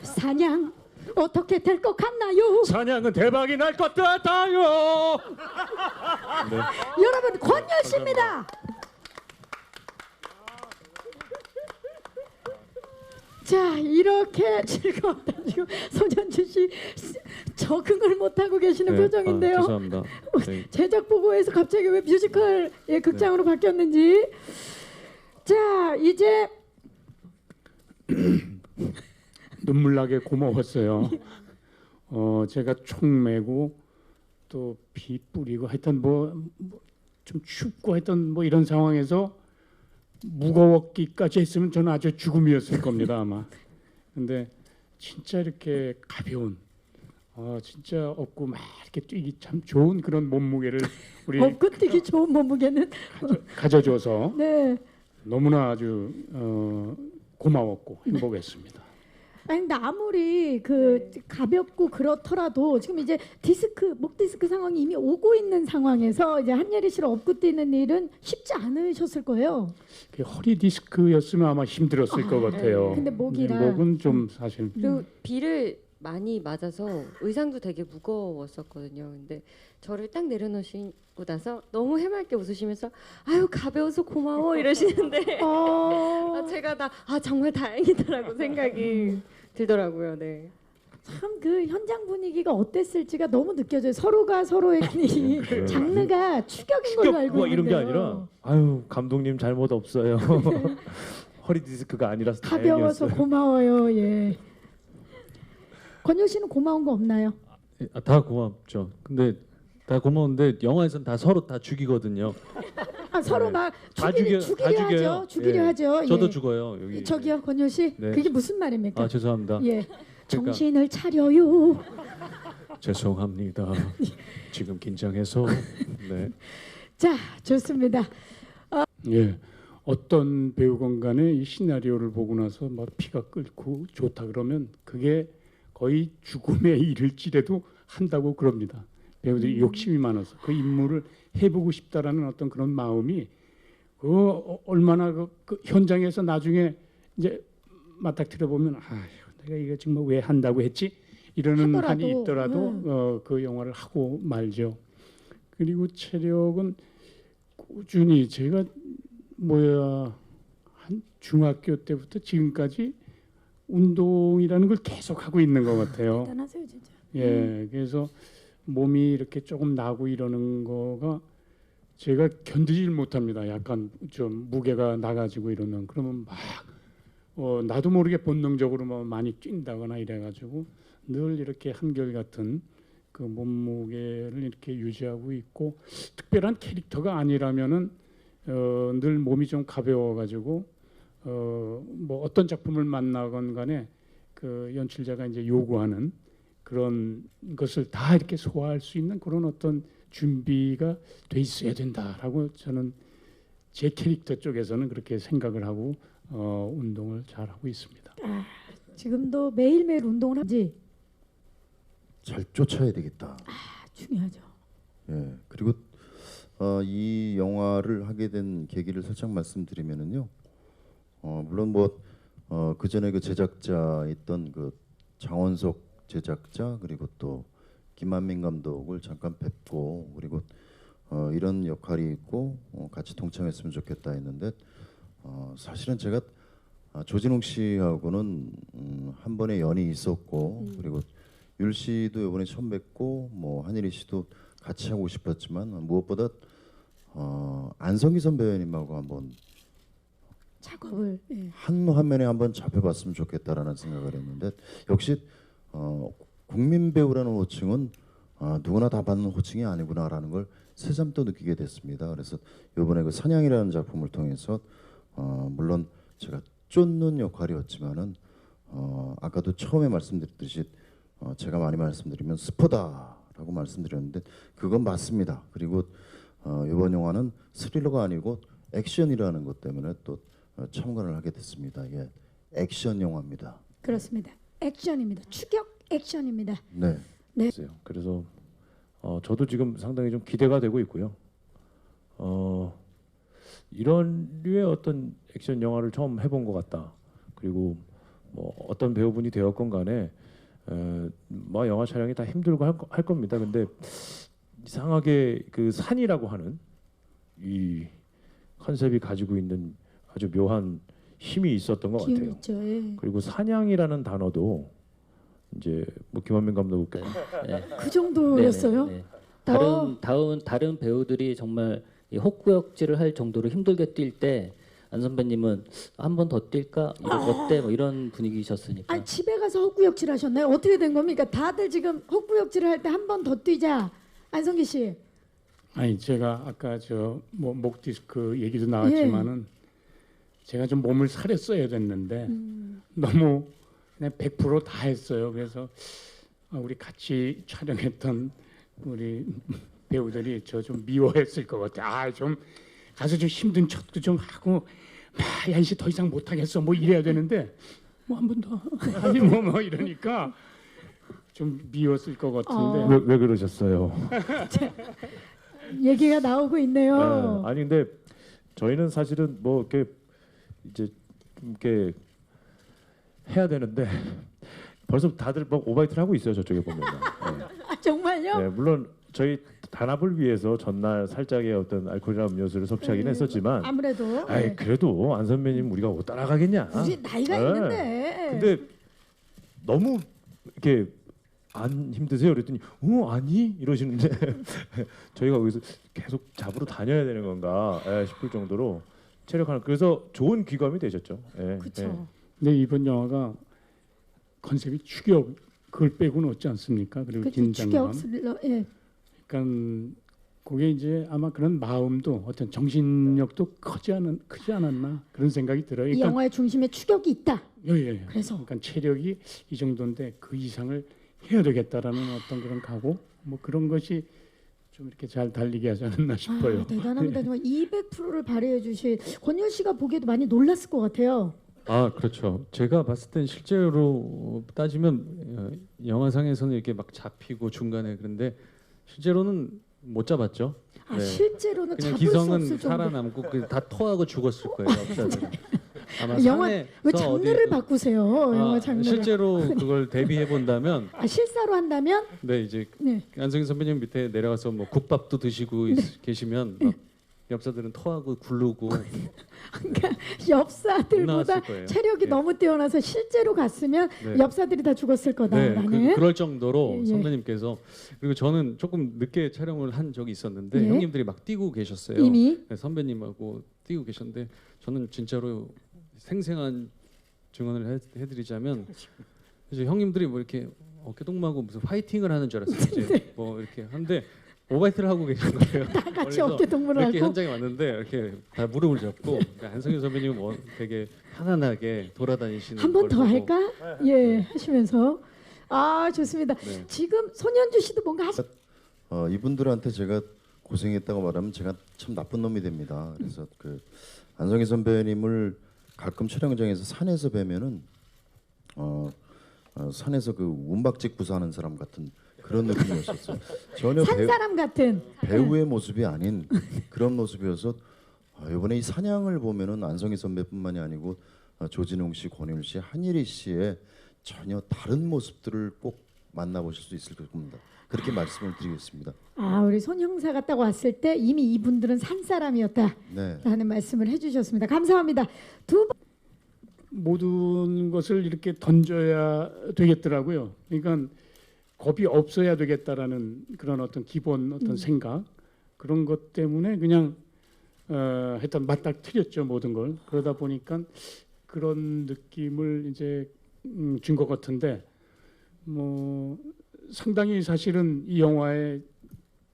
사냥 어떻게 될 것 같나요? 사냥은 대박이 날 것 같아요. 네. 여러분 권율 씨입니다. 자 이렇게 즐거웠다. 지금 손현주 씨 적응을 못하고 계시는 네. 표정인데요. 죄송합니다. 네. 제작 보고에서 갑자기 왜 뮤지컬 극장으로 바뀌었는지. 자 이제 눈물 나게 고마웠어요. 제가 총 메고 또 비 뿌리고 하여튼 뭐 좀 춥고 하여튼 뭐 이런 상황에서 무거웠기까지 했으면 저는 아주 죽음이었을 겁니다 아마. 근데 진짜 이렇게 가벼운 진짜 업고 막 이렇게 뛰기 참 좋은 그런 몸무게를 우리 업고 뛰기 좋은 몸무게는 가져줘서 네. 너무나 아주 고마웠고 행복했습니다. 아니 근데 아무리 그 가볍고 그렇더라도 지금 이제 목 디스크 상황이 이미 오고 있는 상황에서 이제 한예리 씨를 업고 뛰는 일은 쉽지 않으셨을 거예요. 그 허리 디스크였으면 아마 힘들었을 것 같아요. 근데 목이라. 목은 좀 사실 그리고 비를 많이 맞아서 의상도 되게 무거웠었거든요. 근데 저를 딱 내려놓으시고 나서 너무 해맑게 웃으시면서 아유 가벼워서 고마워 이러시는데 제가 정말 다행이다라고 생각이 들더라고요. 네. 참 그 현장 분위기가 어땠을지가 너무 느껴져요. 서로가 서로의 이 장르가 추격인 걸로 알고 뭐 있는데요. 이런 게 아니라 아유 감독님 잘못 없어요. 허리 디스크가 아니라서 가벼워서 다행이었어요. 고마워요. 예. 권율 씨는 고마운 거 없나요? 다 고맙죠. 근데 다 고마운데 영화에서는 다 서로 다 죽이거든요. 서로 네. 막 다 죽이려 죽여요. 하죠. 죽이려 예. 하죠. 저도 예. 죽어요. 여기. 저기요, 권율 씨. 네. 그게 무슨 말입니까? 죄송합니다. 예. 그러니까- 정신을 차려요. 죄송합니다. 지금 긴장해서. 네. 자, 좋습니다. 예, 어떤 배우건 간에 이 시나리오를 보고 나서 막 피가 끓고 좋다 그러면 그게 거의 죽음에 이를지라도 한다고 그럽니다. 배우들이 욕심이 많아서 그 인물을 해보고 싶다라는 어떤 그런 마음이 얼마나 그 현장에서 나중에 이제 맞닥뜨려 보면 내가 이거 정말 왜 한다고 했지 이러는 한이 있더라도 그 영화를 하고 말죠. 그리고 체력은 꾸준히 제가 한 중학교 때부터 지금까지 운동이라는 걸 계속 하고 있는 것 같아요. 대단하세요, 진짜. 예, 그래서 몸이 이렇게 조금 나고 이러는 거가 제가 견디질 못합니다. 약간 좀 무게가 나가지고 이러면 그러면 막 나도 모르게 본능적으로 뭐 많이 뛴다거나 이래가지고 늘 이렇게 한결같은 그 몸무게를 이렇게 유지하고 있고 특별한 캐릭터가 아니라면은 늘 몸이 좀 가벼워가지고 뭐 어떤 작품을 만나건 간에 그 연출자가 이제 요구하는 그런 것을 다 이렇게 소화할 수 있는 그런 어떤 준비가 돼 있어야 된다라고 저는 제 캐릭터 쪽에서는 그렇게 생각을 하고 운동을 잘 하고 있습니다. 지금도 매일매일 운동을 하지. 잘 쫓아야 되겠다. 중요하죠. 예. 그리고 이 영화를 하게 된 계기를 살짝 말씀드리면은요. 물론 그 전에 그 제작자였던 그 장원석 제작자 그리고 또 김한민 감독을 잠깐 뵙고 그리고 이런 역할이 있고 같이 동참했으면 좋겠다 했는데 사실은 제가 조진웅 씨하고는 한 번의 연이 있었고 그리고 율 씨도 이번에 처음 뵙고 뭐 한예리 씨도 같이 하고 싶었지만 무엇보다 안성기 선배님하고 한번 작업을 한 화면에 한번 잡혀봤으면 좋겠다라는 생각을 했는데 역시 국민 배우라는 호칭은 누구나 다 받는 호칭이 아니구나라는 걸 새삼 또 느끼게 됐습니다. 그래서 이번에 그 사냥이라는 작품을 통해서 물론 제가 쫓는 역할이었지만은 아까도 처음에 말씀드렸듯이 제가 많이 말씀드리면 스포다라고 말씀드렸는데 그건 맞습니다. 그리고 이번 영화는 스릴러가 아니고 액션이라는 것 때문에 또 참관을 하게 됐습니다. 이게 액션 영화입니다. 그렇습니다. 액션입니다. 추격 액션입니다. 네. 네. 그래서 저도 지금 상당히 좀 기대가 되고 있고요. 이런 류의 어떤 액션 영화를 처음 해본 것 같다. 그리고 뭐 어떤 배우분이 되었건 간에 뭐 영화 촬영이 다 힘들고 할 겁니다. 근데 이상하게 그 산이라고 하는 이 컨셉이 가지고 있는 아주 묘한 힘이 있었던 것 기운 같아요. 있죠. 예. 그리고 사냥이라는 단어도 이제 뭐 김한민 감독께 그 정도였어요. 네네, 네. 어. 다른 배우들이 정말 이 헛구역질을 할 정도로 힘들게 뛸 때 안 선배님은 한 번 더 뛸까? 어때? 뭐 이런 분위기셨으니까. 아니 집에 가서 헛구역질 하셨나요? 어떻게 된 겁니까? 다들 지금 헛구역질을 할 때 한 번 더 뛰자. 안성기 씨. 아니 제가 아까 목 디스크 얘기도 나왔지만은 제가 좀 몸을 사렸어야 됐는데 너무 그냥 100% 다 했어요. 그래서 우리 같이 촬영했던 우리 배우들이 저 좀 미워했을 것 같아. 좀 가서 좀 힘든 척도 좀 하고 야이씨 더 이상 못 하겠어. 뭐 이래야 되는데 뭐 한 번 더 아니 뭐 이러니까 좀 미웠을 것 같은데. 왜 그러셨어요? 얘기가 나오고 있네요. 아니 근데 저희는 사실은 뭐 이렇게 이제 좀 이렇게 해야 되는데 벌써 다들 막 오바이트를 하고 있어요. 저쪽에 보면. 정말요? 네, 물론 저희 단합을 위해서 전날 살짝의 어떤 알코올이나 음료수를 섭취하긴 했었지만 아무래도. 그래도 안 선배님 우리가 못 따라가겠냐. 우리 나이가 네. 있는데. 근데 너무 이렇게 안 힘드세요? 그랬더니 아니 이러시는데 저희가 거기서 계속 잡으러 다녀야 되는 건가 싶을 정도로 체력하는 그래서 좋은 귀감이 되셨죠. 그렇죠. 근데 이번 영화가 컨셉이 추격 그걸 빼고는 없지 않습니까? 그리고 긴장감. 추격 스릴러. 그러니까 그게 이제 아마 그런 마음도 어떤 정신력도 크지 않았나 그런 생각이 들어요. 이 그러니까 영화의 중심에 추격이 있다. 예. 그래서 그러니까 체력이 이 정도인데 그 이상을 해야 되겠다라는 어떤 그런 각오 뭐 그런 것이 좀 이렇게 잘 달리게 하지 않았나 싶어요. 아, 대단합니다. 정말 200%를 발휘해 주실 권율 씨가 보기에도 많이 놀랐을 것 같아요. 아 그렇죠. 제가 봤을 땐 실제로 따지면 영화상에서는 이렇게 막 잡히고 중간에 그런데 실제로는 못 잡았죠. 아, 네. 실제로는 그냥 잡을 수 기성은 없을 정도. 살아남고 다 토하고 죽었을 거예요. 역사들은. 아마 영화 산에서 왜 장르를 어디- 바꾸세요? 영화 장르를. 실제로 그걸 대비해 본다면 아, 실사로 한다면 네 이제 네. 안성희 선배님 밑에 내려가서 뭐 국밥도 드시고 계시면 막 엽사들은 토하고 굴르고 그러니까 엽사들보다 나왔을 거예요. 체력이 예. 너무 뛰어나서 실제로 갔으면 네. 엽사들이 다 죽었을 네, 거다라는. 그럴 정도로 예. 선배님께서 그리고 저는 조금 늦게 촬영을 한 적이 있었는데 예. 형님들이 막 뛰고 계셨어요. 이미 네, 선배님하고 뛰고 계셨는데 저는 진짜로 생생한 증언을 해드리자면 이제 형님들이 뭐 이렇게 어깨동무하고 무슨 파이팅을 하는 줄 알았어요. 이제 뭐 이렇게 한데 오바이트를 하고 계신 거예요. 다 같이 그래서 어깨 동무를 이렇게 하고 현장에 왔는데 이렇게 다 무릎을 잡고 그러니까 안성희 선배님은 뭐 되게 편안하게 돌아다니시는 한 번 걸 더 보고 할까? 예, 하시면서 아 좋습니다. 네. 지금 손현주 씨도 뭔가 하시. 이분들한테 제가 고생했다고 말하면 제가 참 나쁜 놈이 됩니다. 그래서 그 안성희 선배님을 가끔 촬영장에서 산에서 뵈면은 산에서 그 운박직 구사하는 사람 같은 그런 느낌이었었어요. 전혀 산 사람 같은. 배우의 모습이 아닌 그런 모습이어서 이번에 이 사냥을 보면은 안성희 선배뿐만이 아니고 조진웅 씨, 권율 씨, 한예리 씨의 전혀 다른 모습들을 꼭 만나보실 수 있을 겁니다. 그렇게 말씀을 드리겠습니다. 아 우리 손 형사가 딱 왔을 때 이미 이분들은 산 사람이었다라는 네. 말씀을 해주셨습니다. 감사합니다. 두 번. 모든 것을 이렇게 던져야 되겠더라고요. 그러니까 겁이 없어야 되겠다라는 그런 어떤 기본 어떤 생각 그런 것 때문에 그냥 하여튼 맞닥뜨렸죠 모든 걸. 그러다 보니까 그런 느낌을 이제 준 것 같은데 뭐 상당히 사실은 이 영화의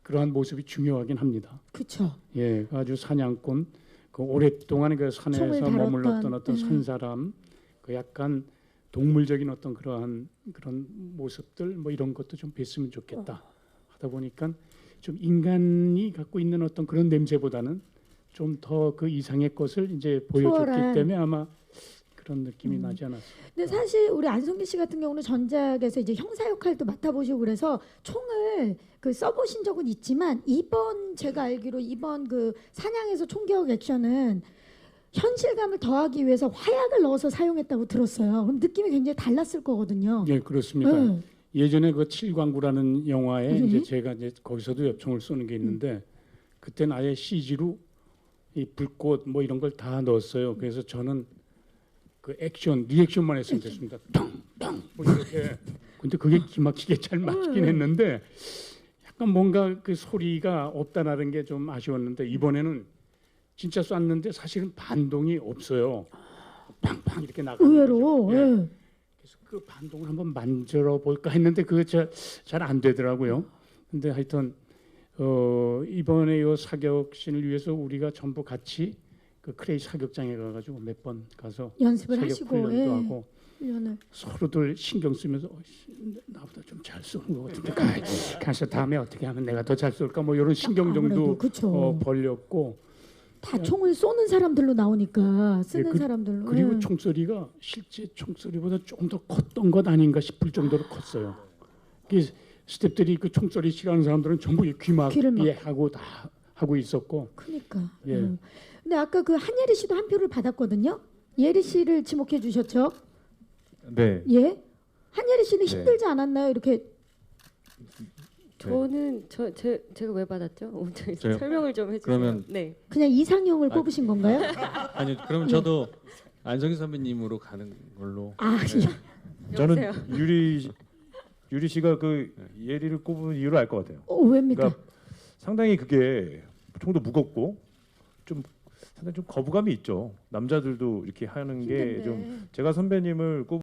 그러한 모습이 중요하긴 합니다. 그렇죠. 예, 아주 사냥꾼 그 오랫동안 그 총을 산에서 다뤘던, 머물렀던 어떤 네. 산 사람 그 약간 동물적인 어떤 그러한 그런 모습들 뭐 이런 것도 좀 뵀으면 좋겠다 하다 보니까 좀 인간이 갖고 있는 어떤 그런 냄새보다는 좀 더 그 이상의 것을 이제 보여줬기 초월한. 때문에 아마 그런 느낌이 나지 않았을까. 근데 사실 우리 안성기 씨 같은 경우는 전작에서 이제 형사 역할도 맡아보시고 그래서 총을 그 써보신 적은 있지만 이번 제가 알기로 이번 그 사냥에서 총격 액션은 현실감을 더하기 위해서 화약을 넣어서 사용했다고 들었어요. 그럼 느낌이 굉장히 달랐을 거거든요. 예, 그렇습니다. 네. 예전에 그 칠광구라는 영화에 네. 이제 제가 이제 거기서도 엽총을 쏘는 게 있는데 그때는 아예 CG로 이 불꽃 뭐 이런 걸 다 넣었어요. 그래서 저는 그 액션 리액션만 했으면 됐습니다. 탕탕 뭐 이렇게. 근데 그게 기막히게 잘 맞긴 했는데 약간 뭔가 그 소리가 없다라는 게 좀 아쉬웠는데 이번에는 진짜 쐈는데 사실은 반동이 없어요. 팡팡 이렇게 나가는 의외로. 거죠. 예. 예. 그래서 그 반동을 한번 만들어 볼까 했는데 그거 잘 안 되더라고요. 근데 하여튼 이번에 이 사격신을 위해서 우리가 전부 같이 그 크레이 사격장에 가가지고 몇 번 가서 연습을 사격 하시고 훈련도 예. 하고 훈련을. 서로들 신경 쓰면서 나보다 좀 잘 쏘는 것 같은데 가서 다음에 어떻게 하면 내가 더 잘 쏠까 뭐 이런 신경정도 그렇죠. 벌렸고 다 총을 쏘는 사람들로 나오니까 쓰는 그- 사람들로. 그리고 예. 총소리가 실제 총소리보다 조금 더 컸던 것 아닌가 싶을 정도로 컸어요. 그래서 스태프들이 그 총소리 싫어하는 사람들은 전부 귀를 막- 귀막예 하고 다 하고 있었고 그러니까. 예. 근데 아까 그 한예리 씨도 한 표를 받았거든요. 예리 씨를 지목해 주셨죠? 네. 예. 한예리 씨는 네. 힘들지 않았나요? 이렇게 저는 제가 왜 받았죠? 저요? 설명을 좀 해주세요. 그러면- 네. 그냥 이상형을 뽑으신 건가요? 아니 그러면 저도 안성희 선배님으로 가는 걸로. 아, 저는 여보세요? 유리 씨가 그 예리를 꼽은 이유를 알 것 같아요. 왜입니까? 그러니까 상당히 그게 총도 무겁고 좀 상당히 좀 거부감이 있죠. 남자들도 이렇게 하는 게 힘든데. 좀 제가 선배님을 꼽